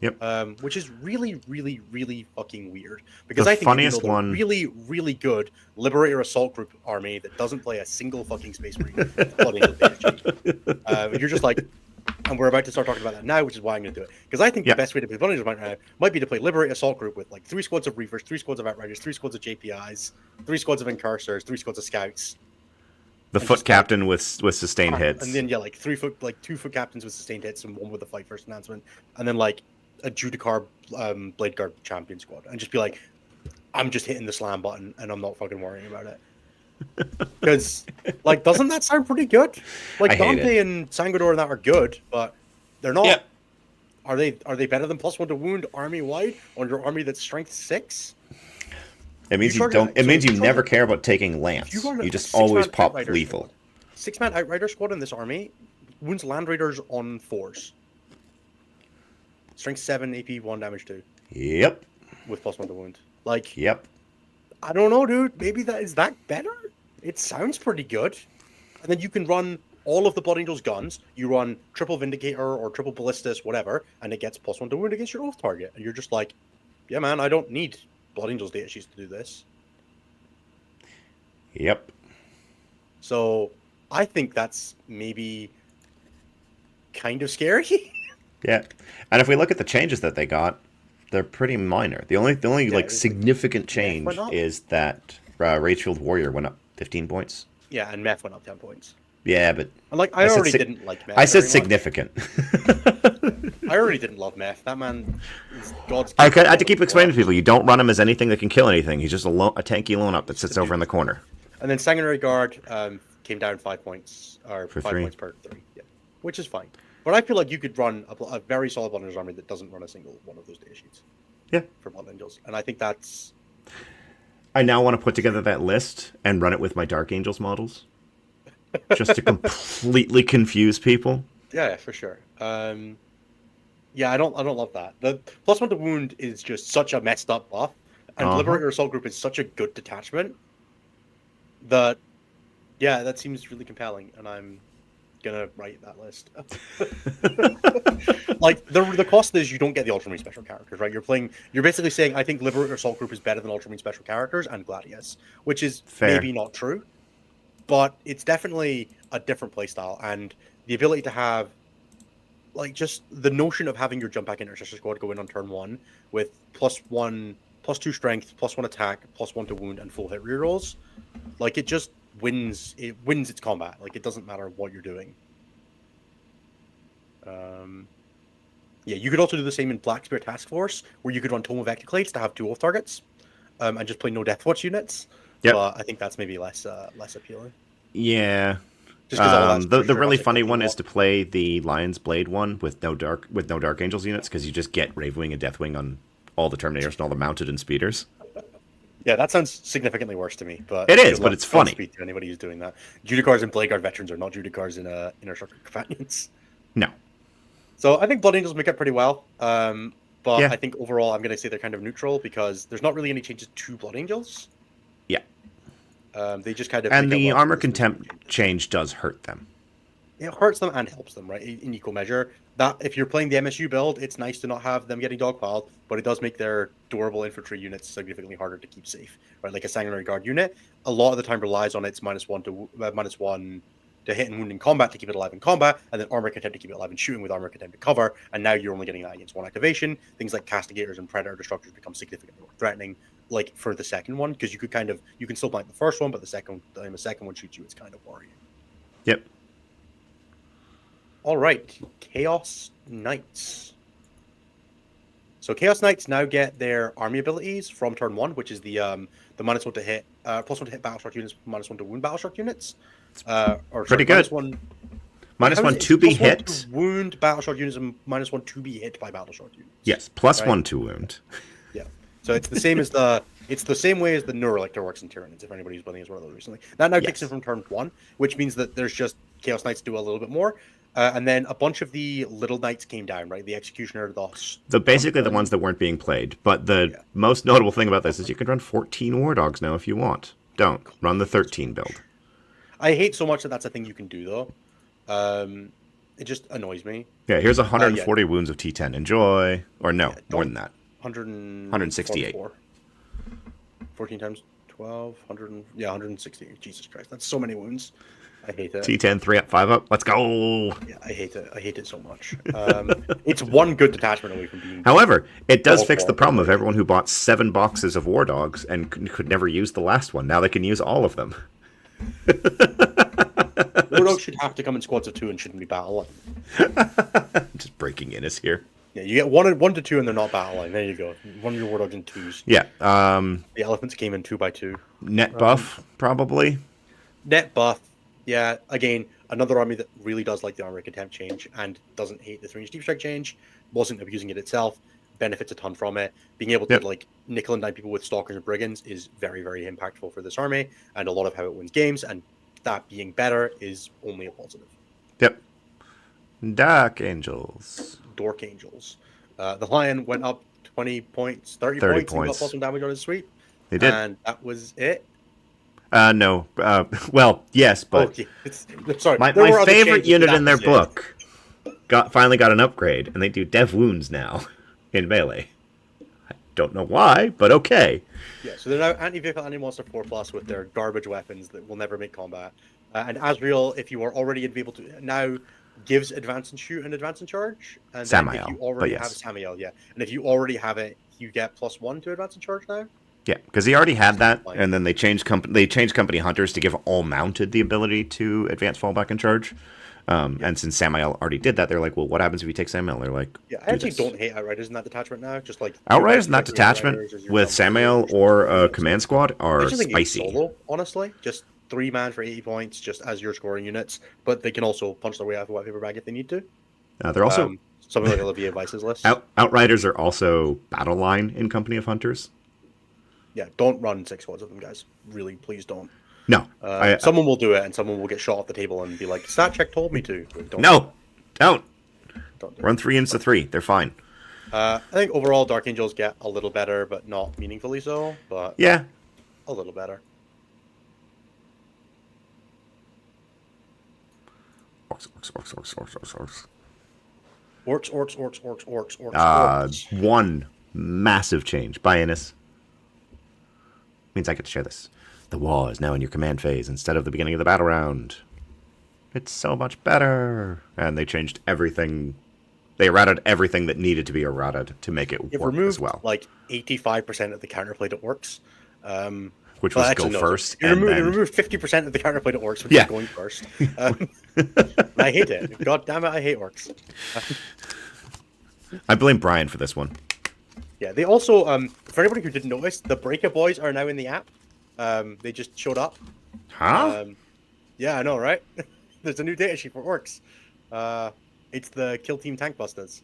Yep. Which is really, really, really fucking weird. Because the I think funniest one, really, really good Liberator Assault Group army that doesn't play a single fucking Space Marine. You're just like, And we're about to start talking about that now, which is why I'm going to do it. Because I think the best way to play Blood Angels right now might be to play Liberate Assault Group with like 3 squads of Reavers, 3 squads of Outriders, 3 squads of JPIs, 3 squads of Incursors, 3 squads of Scouts. The foot captain with sustained hits. And then, yeah, like 2 foot captains with sustained hits and 1 with the Fight First enhancement. And then, like, a Judicar Blade Guard champion squad. And just be like, I'm just hitting the slam button and I'm not fucking worrying about it. Because, like, doesn't that sound pretty good? Like, Dante and Sangador and that are good, but they're not. Yep. Are they better than +1 to wound army wide on your army that's strength 6? It means you don't. It means you never care about taking lance. You just always pop lethal. 6-man Outrider squad in this army wounds Land Raiders on 4s. Strength 7, AP 1, damage 2. Yep. With +1 to wound. Like. Yep. I don't know, dude. Maybe is that better? It sounds pretty good. And then you can run all of the Blood Angels guns. You run triple Vindicator or triple Ballistus, whatever, and it gets +1 to wound against your oath target. And you're just like, yeah, man, I don't need Blood Angels data sheets to do this. Yep. So I think that's maybe kind of scary. Yeah. And if we look at the changes that they got, they're pretty minor. The only like significant change is that Rage-Fueled Warrior went up 15 points. Yeah, and Meth went up 10 points. Yeah, but I already didn't like Meth. I said significant. I already didn't love Meth. That man is God's. I had to keep explaining to people, you don't run him as anything that can kill anything. He's just a tanky lone up that sits over in the corner. And then Sanguinary Guard came down 5 points, or for 5 3. points per 3, yeah, which is fine. But I feel like you could run a very solid Blood Angels army that doesn't run a single one of those data sheets. Yeah. For Blood Angels. And I think that's... I now want to put together that list and run it with my Dark Angels models. Just to completely confuse people. Yeah, for sure. Yeah, I don't love that. The +1 to wound is just such a messed up buff. And Liberator Assault Group is such a good detachment that, yeah, that seems really compelling. And I'm gonna write that list. Like the cost is you don't get the Ultramarine special characters, right? You're basically saying I think Liberator Assault Group is better than Ultramarine special characters and Gladius, which is maybe not true, but it's definitely a different playstyle, and the ability to have like just the notion of having your jump back intercessor squad go in on turn 1 with +1, +2 strength, +1 attack, +1 to wound, and full hit rerolls, like it just wins its combat. Like it doesn't matter what you're doing. Yeah, you could also do the same in Black Spear Task Force, where you could run Tome of Ectoclades to have 2 oath targets, and just play no Deathwatch units. Yep. But I think that's maybe less appealing. Yeah. Just the really funny one is to play the Lion's Blade one with no Dark Angels units, because you just get Ravewing and Deathwing on all the Terminators and all the mounted and speeders. Yeah, that sounds significantly worse to me. But it is, but it's funny. Speak to anybody who's doing that. Judicars and Blade Guard veterans are not Judicars in Inner Structure Companions. No. So I think Blood Angels make it pretty well. But yeah. I think overall I'm going to say they're kind of neutral, because there's not really any changes to Blood Angels. Yeah. They just kind of... And the Armor Contempt change does hurt them. It hurts them and helps them, right, in equal measure. That if you're playing the MSU build, it's nice to not have them getting dogpiled, but it does make their durable infantry units significantly harder to keep safe. Right, like a Sanguinary Guard unit, a lot of the time relies on its -1 to hit and wound in combat to keep it alive in combat, and then Armor Contempt to keep it alive in shooting with Armor Contempt to cover. And now you're only getting that against 1 activation. Things like Castigators and Predator Destructors become significantly more threatening, like for the second one, because you can still blank the first one, but the second one shoots you, it's kind of worrying. Yep. All right, Chaos Knights. So Chaos Knights now get their army abilities from turn 1, which is the -1 to hit, +1 to hit Battleshock units, -1 to wound Battleshock units. Pretty good. -1 to be hit. To wound Battleshock units and -1 to be hit by Battleshock units. Yes, +1 to wound. Yeah. So it's the same as it's the same way as the Neurolictor works in Tyranids, if anybody's playing as one of those recently. That now kicks in from turn 1, which means that there's just Chaos Knights do a little bit more. And then a bunch of the little knights came down, right? The Executioner, basically the ones that weren't being played. But the most notable thing about this is you can run 14 War Dogs now if you want. Don't. Run the 13 build. I hate so much that that's a thing you can do, though. It just annoys me. Yeah, here's 140 wounds of T10. Enjoy. Or no, more than that. 168. 14 times 12, 160. Jesus Christ, that's so many wounds. I hate it. T10, 3 up, 5 up. Let's go. Yeah, I hate it. I hate it so much. It's one good detachment away from being. However, it does fix the quality. problem of everyone who bought 7 boxes of War Dogs and could never use the last one. Now they can use all of them. War Dogs should have to come in squads of 2 and shouldn't be battle line. Just breaking in is here. Yeah, you get 1 to 2 and they're not battle line. There you go. One of your War Dogs in 2s. Yeah. The elephants came in 2 by 2. Net buff, probably. Net buff. Yeah, again, another army that really does like the armor contempt change and doesn't hate the 3-inch deep strike change, wasn't abusing it itself, benefits a ton from it. Being able to like nickel and dime people with stalkers and brigands is very, very impactful for this army, and a lot of how it wins games, and that being better is only a positive. Yep. Dark Angels. Dork Angels. The Lion went up 20 points, 30 points. And got plus 1 damage on his sweep. They did. And that was it. No. Well, yes, but sorry. My favorite unit in their book finally got an upgrade, and they do dev wounds now in melee. I don't know why, but okay. Yeah, so they're now anti-vehicle, anti-monster 4+ with their garbage weapons that will never make combat. And Asriel, if you are already able to, now gives advance and shoot and advance and charge. And Samael, if you already yes. have Samael, yeah. And if you already have it, you get +1 to advance and charge now. Yeah, because he already had that, and then they changed company hunters to give all mounted the ability to advance, fallback, and charge. And since Samael already did that, they're like, well, what happens if you take Samael? They're like, yeah, I actually don't hate Outriders in that detachment now. Just like Outriders in that detachment with Samael or a command squad are spicy. Solo, honestly, just 3 man for 80 points, just as you're scoring units. But they can also punch their way out of a white paper bag if they need to. They're also something like Olivier Vice's list. Outriders are also battle line in Company of Hunters. Yeah, don't run 6 squads of them, guys. Really, please don't. No. Someone will do it, and someone will get shot off the table and be like, stat check told me to. Don't do run 3 into 3. They're fine. I think overall Dark Angels get a little better, but not meaningfully so. But yeah, a little better. Orks. One massive change. Bye, Innis. Means I get to share this. The war is now in your command phase instead of the beginning of the battle round. It's so much better. And they changed everything. They errated everything that needed to be errated to make it work as well. Like 85% of the counterplay to Orks. Which was go first. You removed 50% of the counterplay to Orks, which is going first. I hate it. God damn it, I hate Orks. I blame Brian for this one. Yeah, they also, for anybody who didn't notice, the Breaker Boys are now in the app. They just showed up. Huh? Yeah, I know, right? There's a new data sheet for Orks. It's the Kill Team Tank Busters.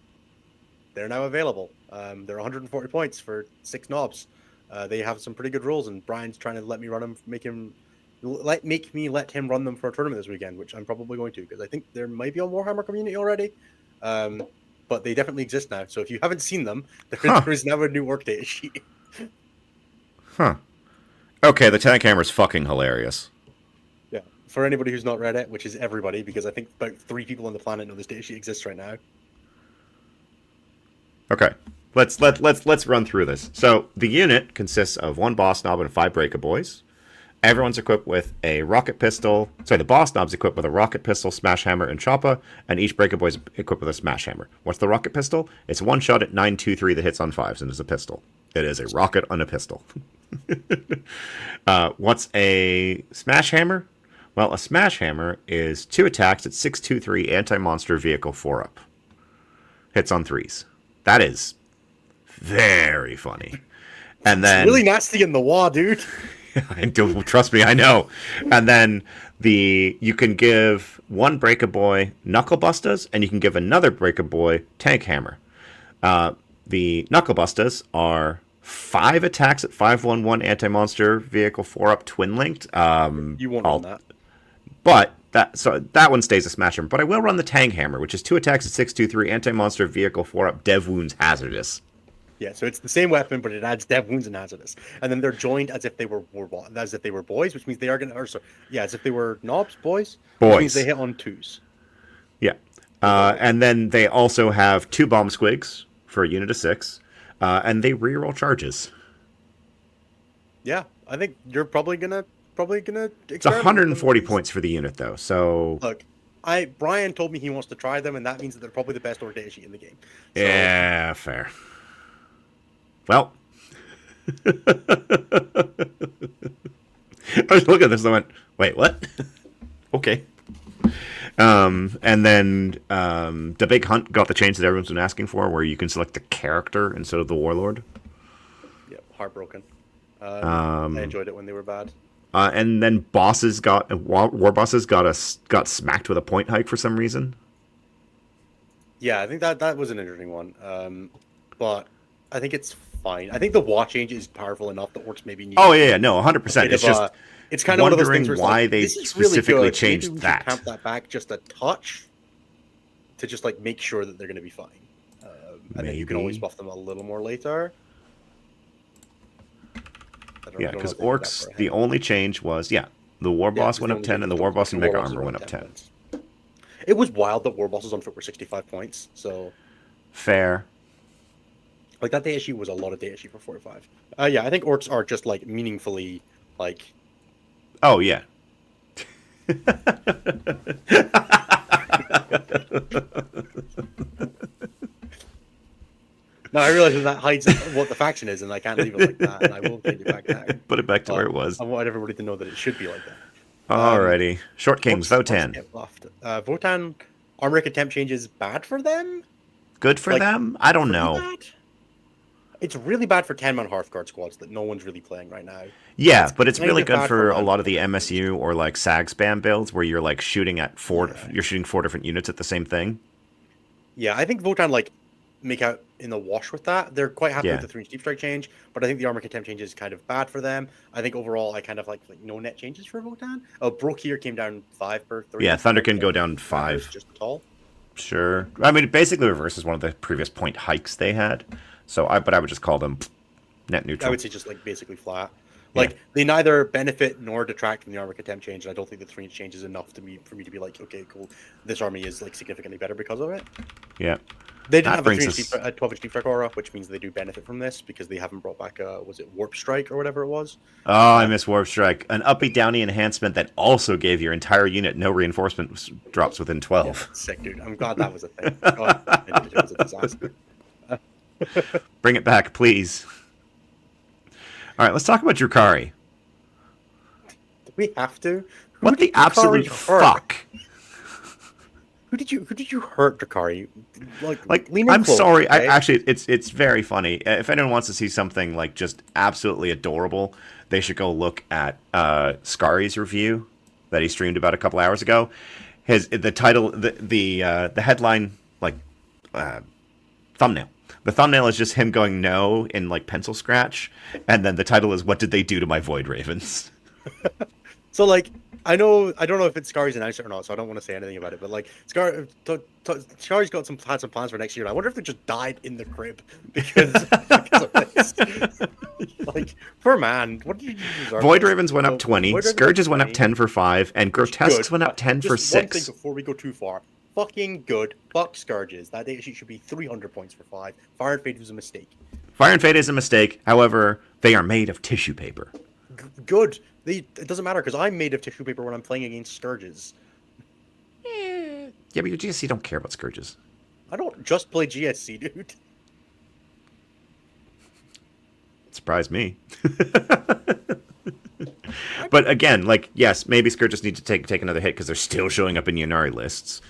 They're now available. They're 140 points for 6 knobs. They have some pretty good rules, and Brian's trying to let me run them, make me let him run them for a tournament this weekend, which I'm probably going to, because I think there might be on Warhammer Community already. But they definitely exist now. So if you haven't seen them, there is now a new Ork data sheet. Huh. Okay, the tank hammer is fucking hilarious. Yeah. For anybody who's not read it, which is everybody, because I think about 3 people on the planet know this data sheet exists right now. Okay. Let's run through this. So the unit consists of 1 boss knob and 5 breaker boys. Everyone's equipped with a rocket pistol. Sorry, the boss knob's equipped with a rocket pistol, smash hammer, and choppa, and each breaker boy is equipped with a smash hammer. What's the rocket pistol? It's one shot at 923 that hits on 5s and is a pistol. It is a rocket on a pistol. What's a smash hammer? Well, a smash hammer is 2 attacks at 623 anti-monster vehicle 4-up. Hits on 3s. That is very funny. And then it's really nasty in the wall, dude. Trust me, I know. And then you can give 1 breaker boy knuckle busters, and you can give another breaker boy tank hammer. The knuckle busters are 5 attacks at 511 anti-monster vehicle 4-up twin linked. You won't run that. But that one stays a smash hammer. But I will run the tank hammer, which is 2 attacks at 623 anti-monster vehicle 4-up dev wounds hazardous. Yeah, so it's the same weapon, but it adds dev wounds and hazardous, and then they're joined as if they were boys, which means they are gonna. As if they were knobs, boys. Which means they hit on 2s. Yeah, and then they also have 2 bomb squigs for a unit of 6, and they reroll charges. Yeah, I think you're probably gonna probably gonna. It's 140 points for the unit, though. So look, Brian told me he wants to try them, and that means that they're probably the best Ork data sheet in the game. So, yeah, fair. Well, I was looking at this and I went, "Wait, what?" Okay. And then the big hunt got the change that everyone's been asking for, where you can select the character instead of the warlord. Yeah, heartbroken. I enjoyed it when they were bad. And then bosses war bosses got smacked with a point hike for some reason. Yeah, I think that was an interesting one. But I think it's fine. I think the war change is powerful enough that Orks maybe need. Oh yeah, no, 100%. It's just it's kind of one of those things where why like, they this is specifically really good. changed maybe we that. should camp that back just a touch to just like make sure that they're going to be fine. And then you can always buff them a little more later. Yeah, because Orks, the only change was, the War Boss went up 10 and the War Boss and Mega Armor went up 10. It was wild that War Bosses on foot were 65 points, so... Fair. Like, that data sheet was a lot of data sheet for 45. Yeah, I think Orks are just, like, meaningfully, like... Oh, yeah. No, I realize that hides what the faction is, and I can't leave it like that, and I will take it back now. Put it back to where it was. I want everybody to know that it should be like that. Alrighty. Short Kings, Votan. Votan, armor contempt change is bad for them? Good for them? I don't know. Bad? It's really bad for 10-man Hearthguard squads that no one's really playing right now. Yeah, but it's really good for a lot of the MSU or like SAG spam builds where you're like shooting at you're shooting 4 different units at the same thing. Yeah, I think Votan like make out in the wash with that. They're quite happy with the 3-inch deep strike change, but I think the armor contempt change is kind of bad for them. I think overall I kind of like no net changes for Votan. Broke here came down 5 per 3. Yeah, Thunder can go down 5. Just tall. Sure. I mean, it basically reverses one of the previous point hikes they had. But I would just call them net neutral. I would say just like basically flat. Like they neither benefit nor detract from the armor contempt change, and I don't think the 3-inch change is enough for me to be like, okay, cool, this army is like significantly better because of it. Yeah. They didn't have a 12-inch deep strike aura, which means they do benefit from this because they haven't brought back was it Warp Strike or whatever it was? Oh, I miss Warp Strike. An uppy downy enhancement that also gave your entire unit no reinforcement drops within 12. Yeah, sick, dude. I'm glad that was a thing. God, it was a disaster. Bring it back, please. All right, let's talk about Drukhari. Do we have to? What the absolute fuck? Who did you hurt, Drukhari? Like I'm close, sorry. okay? Actually, it's very funny. If anyone wants to see something like just absolutely adorable, they should go look at Scari's review that he streamed about a couple hours ago. The title, the headline, thumbnail. The thumbnail is just him going no in like pencil scratch, and then the title is "What did they do to my Void Ravens?" So like I don't know if it's Scari's announced it or not, so I don't want to say anything about it. But like Scari's had some plans for next year. And I wonder if they just died in the crib because of this. Like poor man, what did you deserve? Void Ravens went up 20, Scourges went up 10 for 5, and Grotesques went up 10 for 6. One thing before we go too far. Fucking good. Fuck Scourges. That data sheet should be 300 points for 5. Fire and Fate was a mistake. Fire and Fate is a mistake. However, they are made of tissue paper. Good. It doesn't matter because I'm made of tissue paper when I'm playing against Scourges. Yeah, but your GSC don't care about Scourges. I don't just play GSC, dude. Surprise me. But again, like, yes, maybe Scourges need to take another hit because they're still showing up in Ynnari lists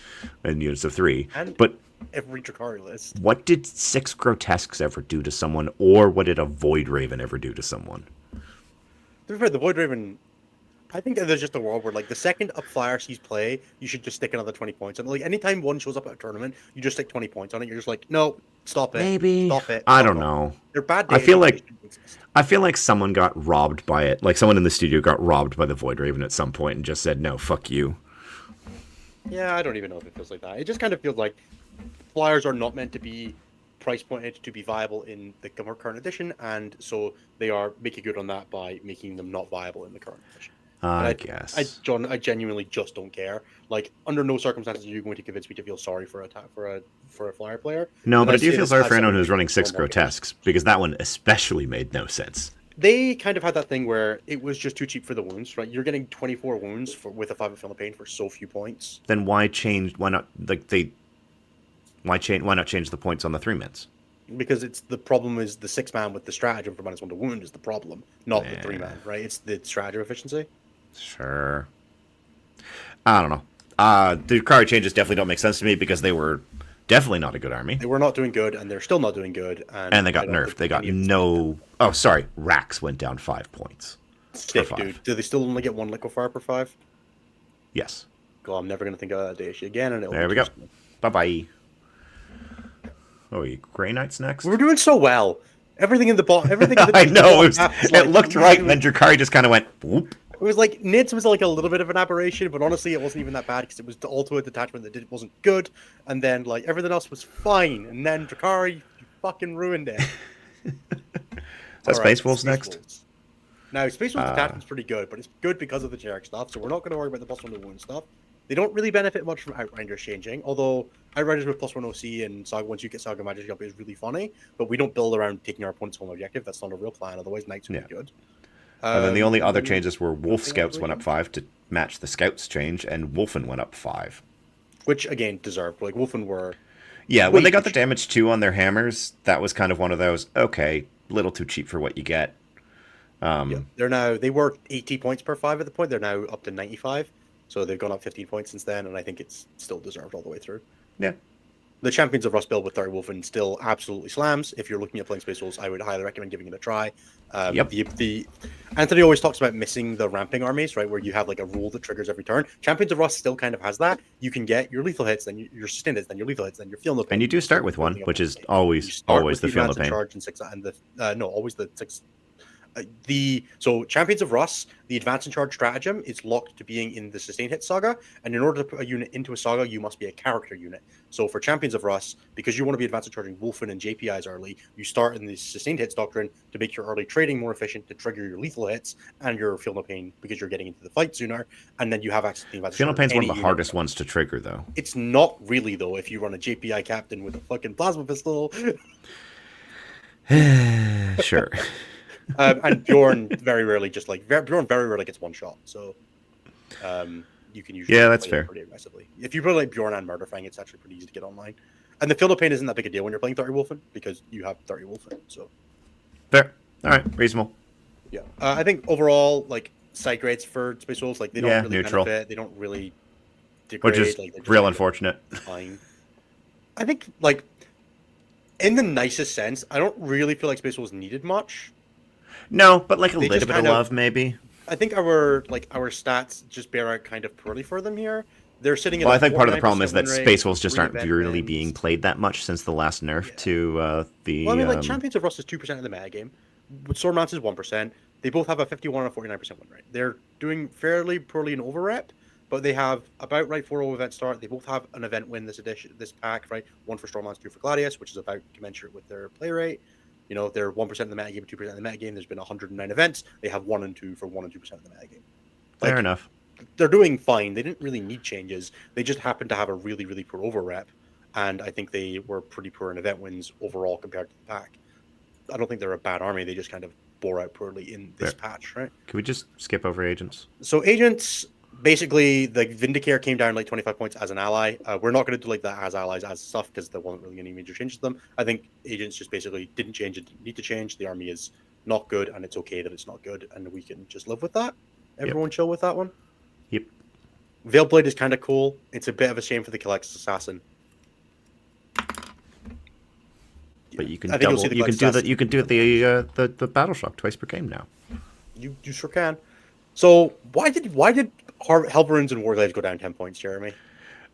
in units of 3. But every Drukhari list. What did 6 Grotesques ever do to someone, or what did a Void Raven ever do to someone? To be fair, the Void Raven, I think that there's just a world where, like, the second a flyer sees play, you should just stick another 20 points. And, like, anytime one shows up at a tournament, you just stick 20 points on it. You're just like, no, stop it. Maybe. Stop it. I don't know. They're bad. I feel like someone got robbed by it. Like, someone in the studio got robbed by the Void Raven at some point and just said, no, fuck you. Yeah, I don't even know if it feels like that. It just kind of feels like flyers are not meant to be price pointed to be viable in the current edition, and so they are making good on that by making them not viable in the current edition. I guess. John, I genuinely just don't care. Like, under no circumstances are you going to convince me to feel sorry for a flyer player. No, but I do feel sorry for anyone who's running 6 Grotesques, because that one especially made no sense. they kind of had that thing where it was just too cheap for the wounds, right? You're getting 24 wounds with a 5 of Philippine for so few points. Then why change? Why not like they? Why change? Why not change the points on the 3-mans? Because it's the problem is the 6-man with the stratagem for -1 to wound is the problem, not the 3-man, right? It's the stratagem efficiency. Sure. I don't know. The Drukhari changes definitely don't make sense to me because they were definitely not a good army. They were not doing good, and they're still not doing good. And they got nerfed. They got no... Oh, sorry. Racks went down 5 points. Stick, dude. Do they still only get 1 liquefier per 5? Yes. God, I'm never going to think of that day again. And there we go. Bye-bye. Oh, you Grey Knights next? We're doing so well. Everything in the bottom. Everything. In the I know. It looked right, and then Drukhari just kind of went, whoop. It was like Nids was like a little bit of an aberration, but honestly, it wasn't even that bad because it was also a detachment that wasn't good, and then like everything else was fine, and then Drukhari, you fucking ruined it. Is that Space Wolves next? Wolves. Now, Space Wolves detachment's pretty good, but it's good because of the generic stuff, so we're not going to worry about the +1 to wound stuff. They don't really benefit much from Outriders changing, although Outriders with +1 OC and Saga, once you get Saga Magic up, is really funny, but we don't build around taking our opponent's home objective. That's not a real plan, otherwise Knights would be good. And then the only other changes were Wolf Scouts went up 5 to match the Scouts change, and Wolfen went up 5. Which, again, deserved. Like, Wolfen were... Yeah, when they got the damage 2 on their hammers, that was kind of one of those, okay, little too cheap for what you get. Yeah, they were 80 points per 5 at the point. They're now up to 95. So they've gone up 15 points since then, and I think it's still deserved all the way through. Yeah. The Champions of Rust build with 30 Wolfen still absolutely slams. If you're looking at playing Space Wolves, I would highly recommend giving it a try. Anthony always talks about missing the ramping armies, right, where you have like a rule that triggers every turn. Champions of Rust still kind of has that. You can get your lethal hits, then your sustained hits, then your lethal hits, then your feel no pain. And you do start with one, which is always the feel no pain. Always the 6. So Champions of Rust, the advance and charge stratagem is locked to being in the sustained hit saga, and in order to put a unit into a saga, you must be a character unit. So for Champions of Rust, because you want to be advance and charging Wolfen and JPIs early, you start in the sustained hits doctrine to make your early trading more efficient, to trigger your lethal hits and your feel no pain because you're getting into the fight sooner, and then you have access to the advance. Feel no pain is one of the hardest ones to trigger, though. It's not really, though, if you run a JPI captain with a fucking plasma pistol. Sure. And Bjorn very rarely gets one shot, so you can usually that's fair. Pretty aggressively. If you play like Bjorn and Murderfang, it's actually pretty easy to get online. And the Feel No Pain isn't that big a deal when you're playing 30 Wolfen because you have 30 Wolfen. So fair. All right, reasonable. Yeah, I think overall, like side grades for Space Wolves, like they don't really neutral. benefit. They don't really degrade. Which is like, real unfortunate. Fine. I think like in the nicest sense, I don't really feel like Space Wolves needed much. No, but like a little bit of love, maybe. I think our stats just bear out kind of poorly for them here. They're sitting. Well, I think part of the problem is that Space Wolves just aren't really being played that much since the last nerf to the. Well, I mean, like Champions of Rust is 2% of the meta game. Swordmance is 1%. They both have a 51 and 49% win rate. They're doing fairly poorly in overrep, but they have about right 4 event start. They both have an event win this pack, right? 1 for Stormlance, 2 for Gladius, which is about commensurate with their play rate. You know, they're 1% of the meta game, 2% of the meta game. There's been 109 events. They have 1 and 2 for 1 and 2% of the meta game. Fair enough. They're doing fine. They didn't really need changes. They just happened to have a really, really poor overrep, and I think they were pretty poor in event wins overall compared to the pack. I don't think they're a bad army. They just kind of bore out poorly in this patch, right? Can we just skip over agents? So agents, basically, the Vindicare came down like 25 points as an ally. We're not going to do like that as allies as stuff because there wasn't really any major changes to them. I think agents just basically didn't change. It didn't need to change. The army is not good, and it's okay that it's not good, and we can just live with that. Everyone chill with that one. Yep. Veilblade is kind of cool. It's a bit of a shame for the Collectus Assassin. But you can double. You can do the Battle Shock twice per game now. You sure can. So why did Hellbruns and Warglaives go down 10 points, Jeremy?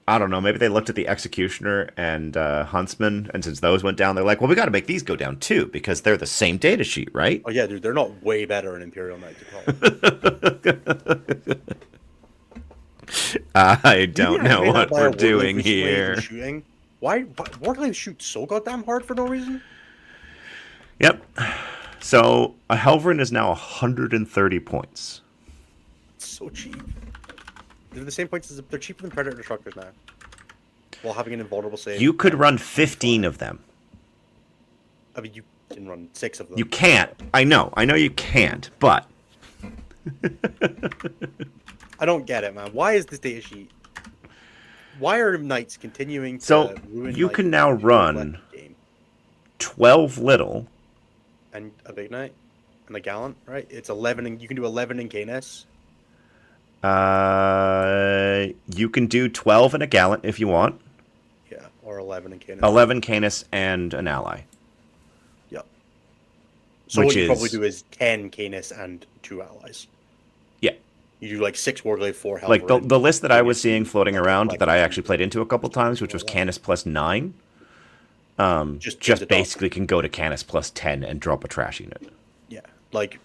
I don't know. Maybe they looked at the Executioner and Huntsman, and since those went down, they're like, well, we got to make these go down too because they're the same data sheet, right? Oh yeah, dude, they're not way better in Imperial Knights at all. I don't know what we're doing here. Why Warglaives shoot so goddamn hard for no reason? Yep. So a Helverin is now 130 points. It's so cheap. They're the same points as they're cheaper than Predator Destructors now. While having an invulnerable save. You could run 15 of them. I mean, can run 6 of them. You can't. I know you can't, but I don't get it, man. Why is this data sheet? Why are knights continuing to so ruin you my can now run game? 12 little And a big knight and a gallant, right? It's 11, and you can do 11 in Canis. You can do 12 and a gallant if you want. Yeah, or 11 in Canis. 11 Canis and an ally. Yep. So Which what you is... probably do is 10 Canis and 2 allies. Yeah. You do like 6 Warglaive, 4 Helverin. Like the list that I was seeing floating like around like that I actually played into a couple times, which was Canis plus 9. Just basically can go to Canis plus 10 and drop a trash unit. Yeah, like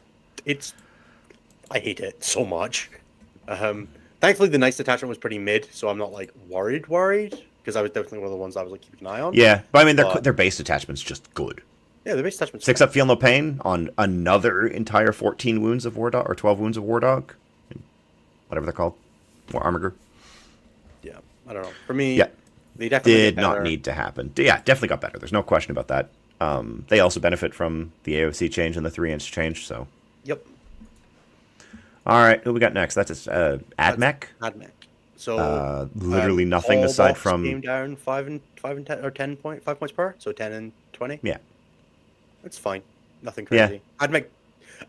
I hate it so much. Thankfully the Knight's detachment was pretty mid, so I'm not like worried because I was definitely one of the ones I was like keeping an eye on. Yeah, but I mean their base detachment's just good. Yeah, the base detachment's 6 up, feel no pain on another entire 14 wounds of War Dog or 12 wounds of War Dog, whatever they're called, War Armiger. Yeah, I don't know. For me, yeah, they definitely did not need to happen. Yeah, definitely got better. There's no question about that. They also benefit from the AOC change and the 3-inch change. So. Yep. All right, who we got next? That's Admech. Admech. So literally nothing aside from came down 5 and 10 or 5 points per, so 10 and 20. Yeah, it's fine. Nothing crazy. Yeah.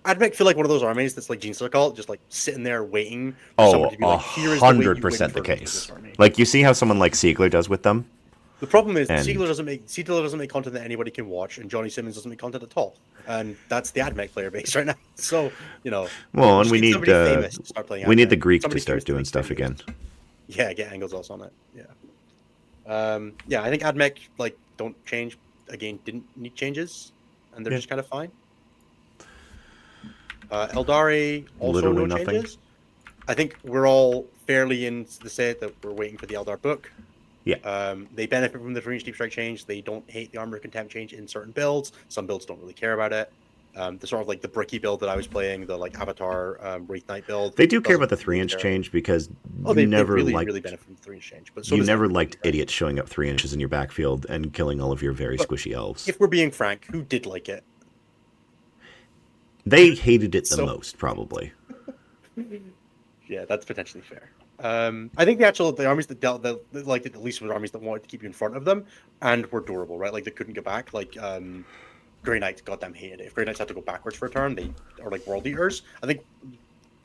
Admech feel like one of those armies that's like Genestealer cult, just like sitting there waiting for somebody to be like, here is 100% the case. Like you see how someone like Siegler does with them. The problem is Siegler doesn't make content that anybody can watch, and Johnny Simmons doesn't make content at all, and that's the Admech player base right now. So well, and we need famous to start playing. We need the Greek to start doing stuff again. Yeah, get Angles also on it. Yeah, yeah. I think Admech don't change again. Didn't need changes, and they're just kind of fine. Eldari also literally no nothing. Changes. I think we're all fairly in the set that we're waiting for the Eldar book. Yeah. They benefit from the 3-inch deep strike change. They don't hate the armor contempt change in certain builds. Some builds don't really care about it. The sort of like the bricky build that I was playing, the like Avatar Wraith Knight build. They do care about the 3-inch change because they really benefit from the 3-inch change. But so you never liked idiots showing up 3 inches in your backfield and killing all of your very squishy elves. If we're being frank, who did like it? They hated it the most, probably. Yeah, that's potentially fair. I think the armies that liked it the least were armies that wanted to keep you in front of them and were durable, right? Like they couldn't get back. Like Grey Knights goddamn hated it. If Grey Knights had to go backwards for a turn, they are like World Eaters. I think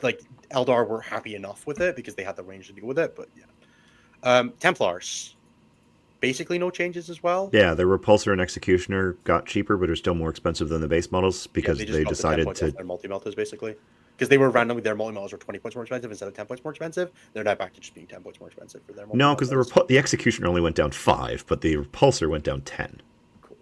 like Eldar were happy enough with it because they had the range to deal with it. But yeah, Templars basically no changes as well. Yeah, the Repulsor and Executioner got cheaper, but are still more expensive than the base models because they decided to their multi-meltas basically. Because they were randomly, their multi-meltas were 20 points more expensive instead of 10 points more expensive. They're now back to just being 10 points more expensive for their multi-meltas. No, because the Executioner only went down 5, but the Repulsor went down 10. Cool.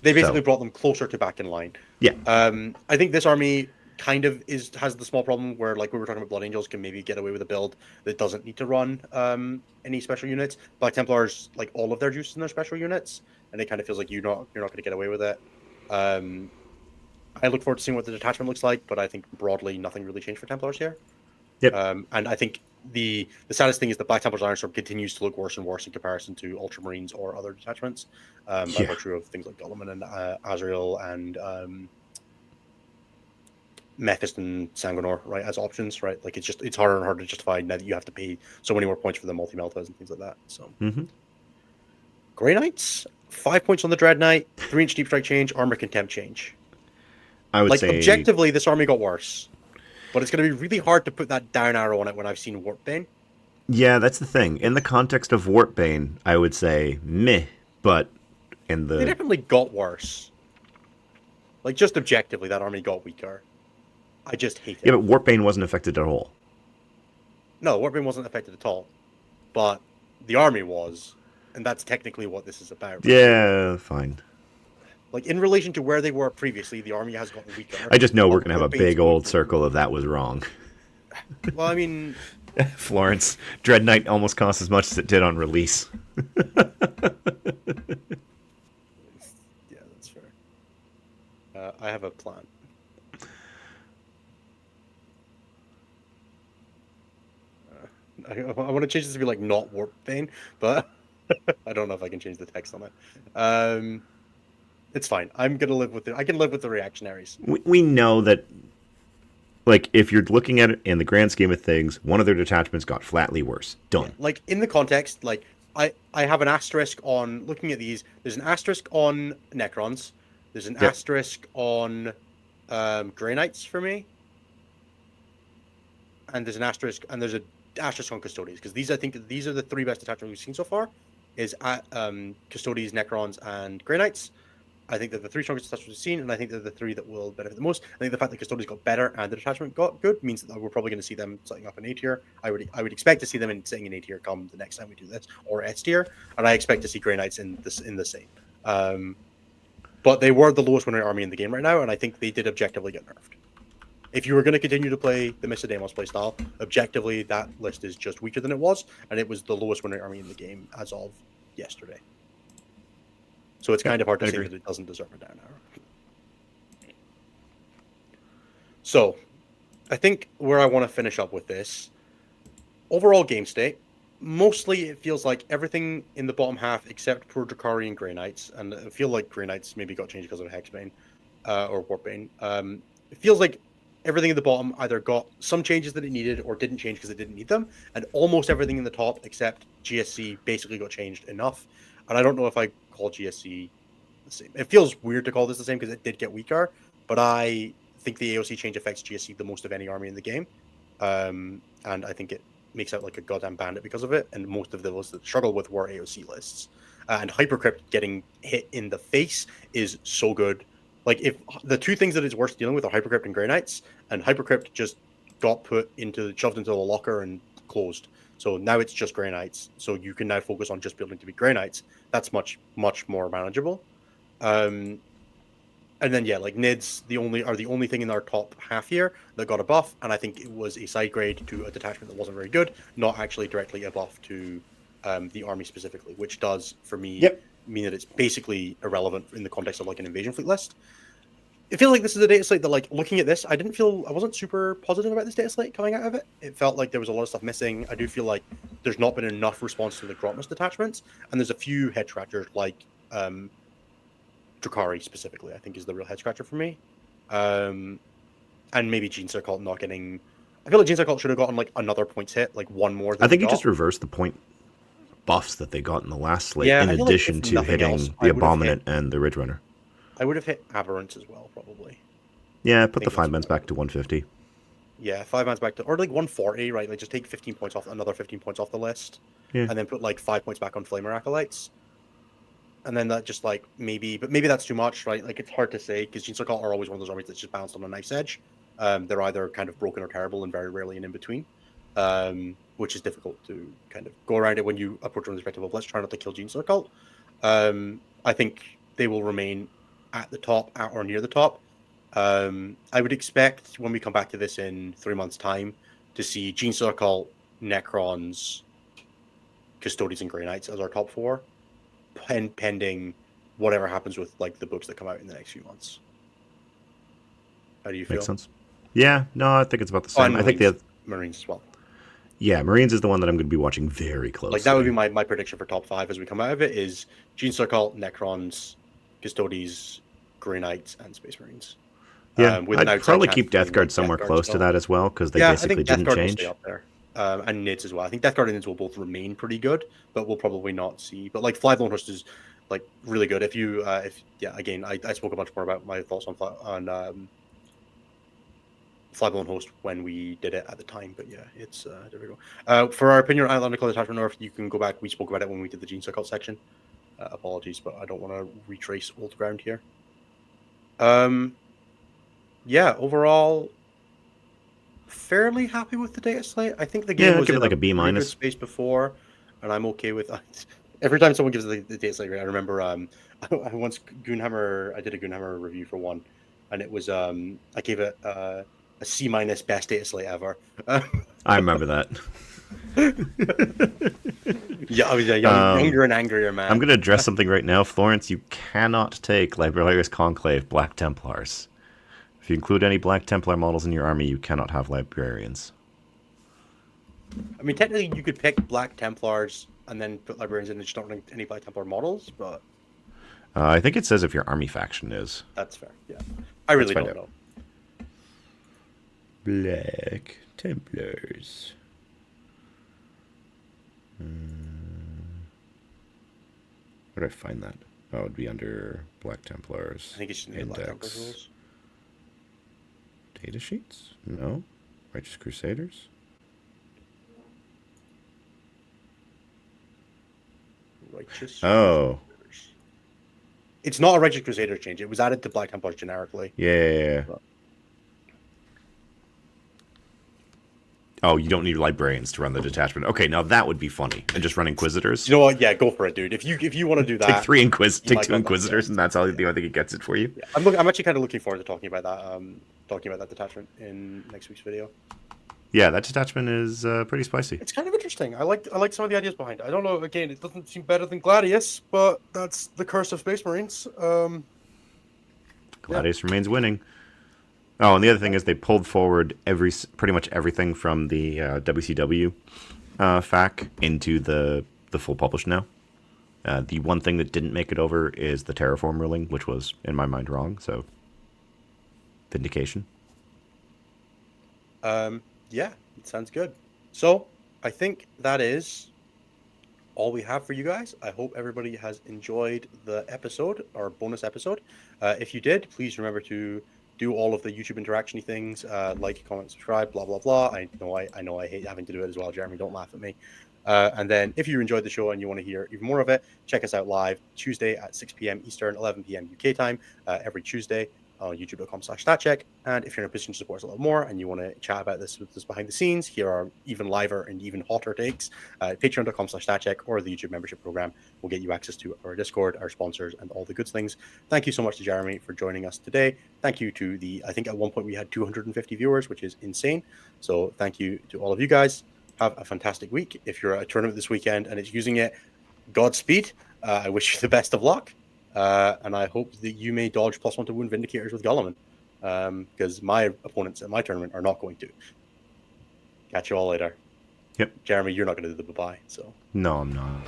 They basically brought them closer to back in line. Yeah. I think this army kind of has the small problem where, like we were talking about, Blood Angels can maybe get away with a build that doesn't need to run any special units. Black Templars, like all of their juices in their special units, and it kind of feels like you're not going to get away with it. I look forward to seeing what the detachment looks like, but I think broadly nothing really changed for Templars here. Yep. And I think the saddest thing is that Black Templars Ironstorm continues to look worse and worse in comparison to Ultramarines or other detachments, by virtue of things like Guilliman and Azrael and Mephist and Sanguinor, right, as options, right? Like it's harder and harder to justify now that you have to pay so many more points for the multi-meltas and things like that. So Grey Knights, 5 points on the Dread Knight, 3-inch deep strike change, armor contempt change. I would say objectively, this army got worse, but it's going to be really hard to put that down arrow on it when I've seen Warpbane. Yeah, that's the thing. In the context of Warpbane, I would say meh, but they definitely got worse. Like just objectively, that army got weaker. I just hate it. Yeah, but Warpbane wasn't affected at all. No, Warpbane wasn't affected at all, but the army was, and that's technically what this is about. Right? Yeah, fine. Like, in relation to where they were previously, the army has gotten weaker. I just know we're going to have a big old circle of that was wrong. Well, I mean... Florence, Dread Knight almost cost as much as it did on release. Yeah, that's fair. I have a plan. I want to change this to be, like, not Warpbane, but I don't know if I can change the text on it. It's fine. I'm gonna live with it. I can live with the reactionaries. We know that, like, if you're looking at it in the grand scheme of things, one of their detachments got flatly worse. Done. Yeah, like in the context, like I have an asterisk on looking at these. There's an asterisk on Necrons. There's an Yep. asterisk on Grey Knights for me, and there's an asterisk on Custodes, because these, I think these are the three best detachments we've seen so far. Is at Custodes, Necrons, and Grey Knights. I think they're the three strongest detachments we've seen, and I think they're the three that will benefit the most. I think the fact that Custodes got better and the detachment got good means that we're probably going to see them setting up an A tier. I would expect to see them sitting in A tier come the next time we do this, or S tier, and I expect to see Grey Knights in the same. But they were the lowest winning army in the game right now, and I think they did objectively get nerfed. If you were going to continue to play the Miscedaemos playstyle, objectively that list is just weaker than it was, and it was the lowest winning army in the game as of yesterday. So it's kind of hard to say that it doesn't deserve a down arrow. So, I think where I want to finish up with this, overall game state, mostly it feels like everything in the bottom half except for Drukhari and Grey Knights, and I feel like Grey Knights maybe got changed because of Hexbane or Warpbane. It feels like everything in the bottom either got some changes that it needed or didn't change because it didn't need them, and almost everything in the top except GSC basically got changed enough. And I don't know if I call GSC the same. It feels weird to call this the same because it did get weaker, but I think the AOC change affects GSC the most of any army in the game. And I think it makes out like a goddamn bandit because of it, and most of the lists that struggle with were AOC lists. And Hypercrypt getting hit in the face is so good. Like, if the two things that it's worth dealing with are Hypercrypt and Grey Knights, and Hypercrypt just got shoved into a locker and closed. So now it's just Grey Knights. So you can now focus on just building to be Grey Knights. That's much, much more manageable. And then yeah, like Nids are the only thing in our top half here that got a buff, and I think it was a side grade to a detachment that wasn't very good, not actually directly a buff to the army specifically, which does for me mean that it's basically irrelevant in the context of like an invasion fleet list. It feels like this is a data slate that, like, looking at this, I wasn't super positive about this data slate coming out of it. It felt like there was a lot of stuff missing. I do feel like there's not been enough response to the Grotmus detachments, and there's a few head scratchers, like Drukhari specifically, I think is the real head scratcher for me. And maybe Genestealer Cult not getting... I feel like Genestealer Cult should have gotten like another points hit, like one more than I think you just reversed the point buffs that they got in the last slate, in addition to hitting the Abominant and the Ridge Runner. I would have hit Aberrance as well, probably. Yeah, put the 5-mans back to 150. Yeah, 5-mans back to... Or like 140, right? Like just take 15 points off, another 15 points off the list. Yeah. And then put like 5 points back on Flamer Acolytes. And then that just like maybe that's too much, right? Like it's hard to say, because Genestealer Cult are always one of those armies that's just bounced on a knife's edge. They're either kind of broken or terrible, and very rarely an in between, which is difficult to kind of go around it when you approach from the perspective of let's try not to kill Genestealer Cult. I think they will remain at the top, at or near the top. I would expect when we come back to this in 3 months' time to see Genestealer Cult, Necrons, Custodes, and Grey Knights as our top four, pending whatever happens with like the books that come out in the next few months. How do you feel? Makes sense. Yeah, no, I think it's about the same. I think the Marines as well. Yeah, Marines is the one that I'm going to be watching very closely. Like that would be my prediction for top 5 as we come out of it is Genestealer Cult, Necrons, Custodes, Grey Knights, and Space Marines. Yeah, I'd probably keep Death Guard somewhere close to that as well, because they basically didn't change. Will stay up there. And Nids as well. I think Death Guard and Nids will both remain pretty good, but we'll probably not see. But like Fly Blown Host is like really good. If again, I spoke a bunch more about my thoughts on Fly Blown Host when we did it at the time, but yeah, it's there we go. For our opinion on Analytical Detachment Nerf, you can go back. We spoke about it when we did the Genestealer Cult section. Apologies, but I don't want to retrace old ground here. Yeah, overall, fairly happy with the data slate. I think the game was give it like a B-. Good space before, and I'm okay with every time someone gives the data slate. I remember I once I did a Goonhammer review for one, and it was I gave it a C- best data slate ever. I remember that. Yeah, I was a younger and angrier man. I'm going to address something right now, Florence. You cannot take Librarius Conclave Black Templars. If you include any Black Templar models in your army, you cannot have Librarians. I mean, technically, you could pick Black Templars and then put Librarians in and just don't run any Black Templar models, but... I think it says if your army faction is. That's fair. Yeah, I really don't know. Black Templars. Where did I find that? Oh, it'd be under Black Templars. I think it's in the Black Templars rules. Data sheets? No. Righteous Crusaders? Righteous. Oh. Crusaders. It's not a Righteous Crusader change. It was added to Black Templars generically. Yeah. But... Oh, you don't need librarians to run the detachment. Okay, now that would be funny. And just run Inquisitors. You know what? Yeah, go for it, dude. If you want to do that, take two Inquisitors, and that's all the only thing it gets it for you. Yeah. I'm actually kind of looking forward to talking about that detachment in next week's video. Yeah, that detachment is pretty spicy. It's kind of interesting. I like some of the ideas behind it. I don't know. Again, it doesn't seem better than Gladius, but that's the curse of Space Marines. Gladius remains winning. Oh, and the other thing is they pulled forward pretty much everything from the WCW FAQ into the full publish now. The one thing that didn't make it over is the terraform ruling, which was, in my mind, wrong. So, vindication. Yeah, it sounds good. So, I think that is all we have for you guys. I hope everybody has enjoyed the episode, our bonus episode. If you did, please remember to do all of the YouTube interaction-y things, like, comment, subscribe, blah, blah, blah. I know I hate having to do it as well, Jeremy. Don't laugh at me. And then if you enjoyed the show and you want to hear even more of it, check us out live Tuesday at 6 p.m. Eastern, 11 p.m. UK time, every Tuesday on youtube.com/statcheck. And if you're in a position to support us a little more and you want to chat about this with us behind the scenes, here are even liver and even hotter takes. Patreon.com/statcheck or the YouTube membership program will get you access to our Discord, our sponsors, and all the good things. Thank you so much to Jeremy for joining us today. Thank you to I think at one point we had 250 viewers, which is insane. So thank you to all of you guys. Have a fantastic week. If you're at a tournament this weekend and it's using it, Godspeed. I wish you the best of luck. And I hope that you may dodge +1 to wound Vindicators with Guilliman. Because my opponents at my tournament are not going to. Catch you all later. Yep. Jeremy, you're not going to do the bye-bye. So. No, I'm not.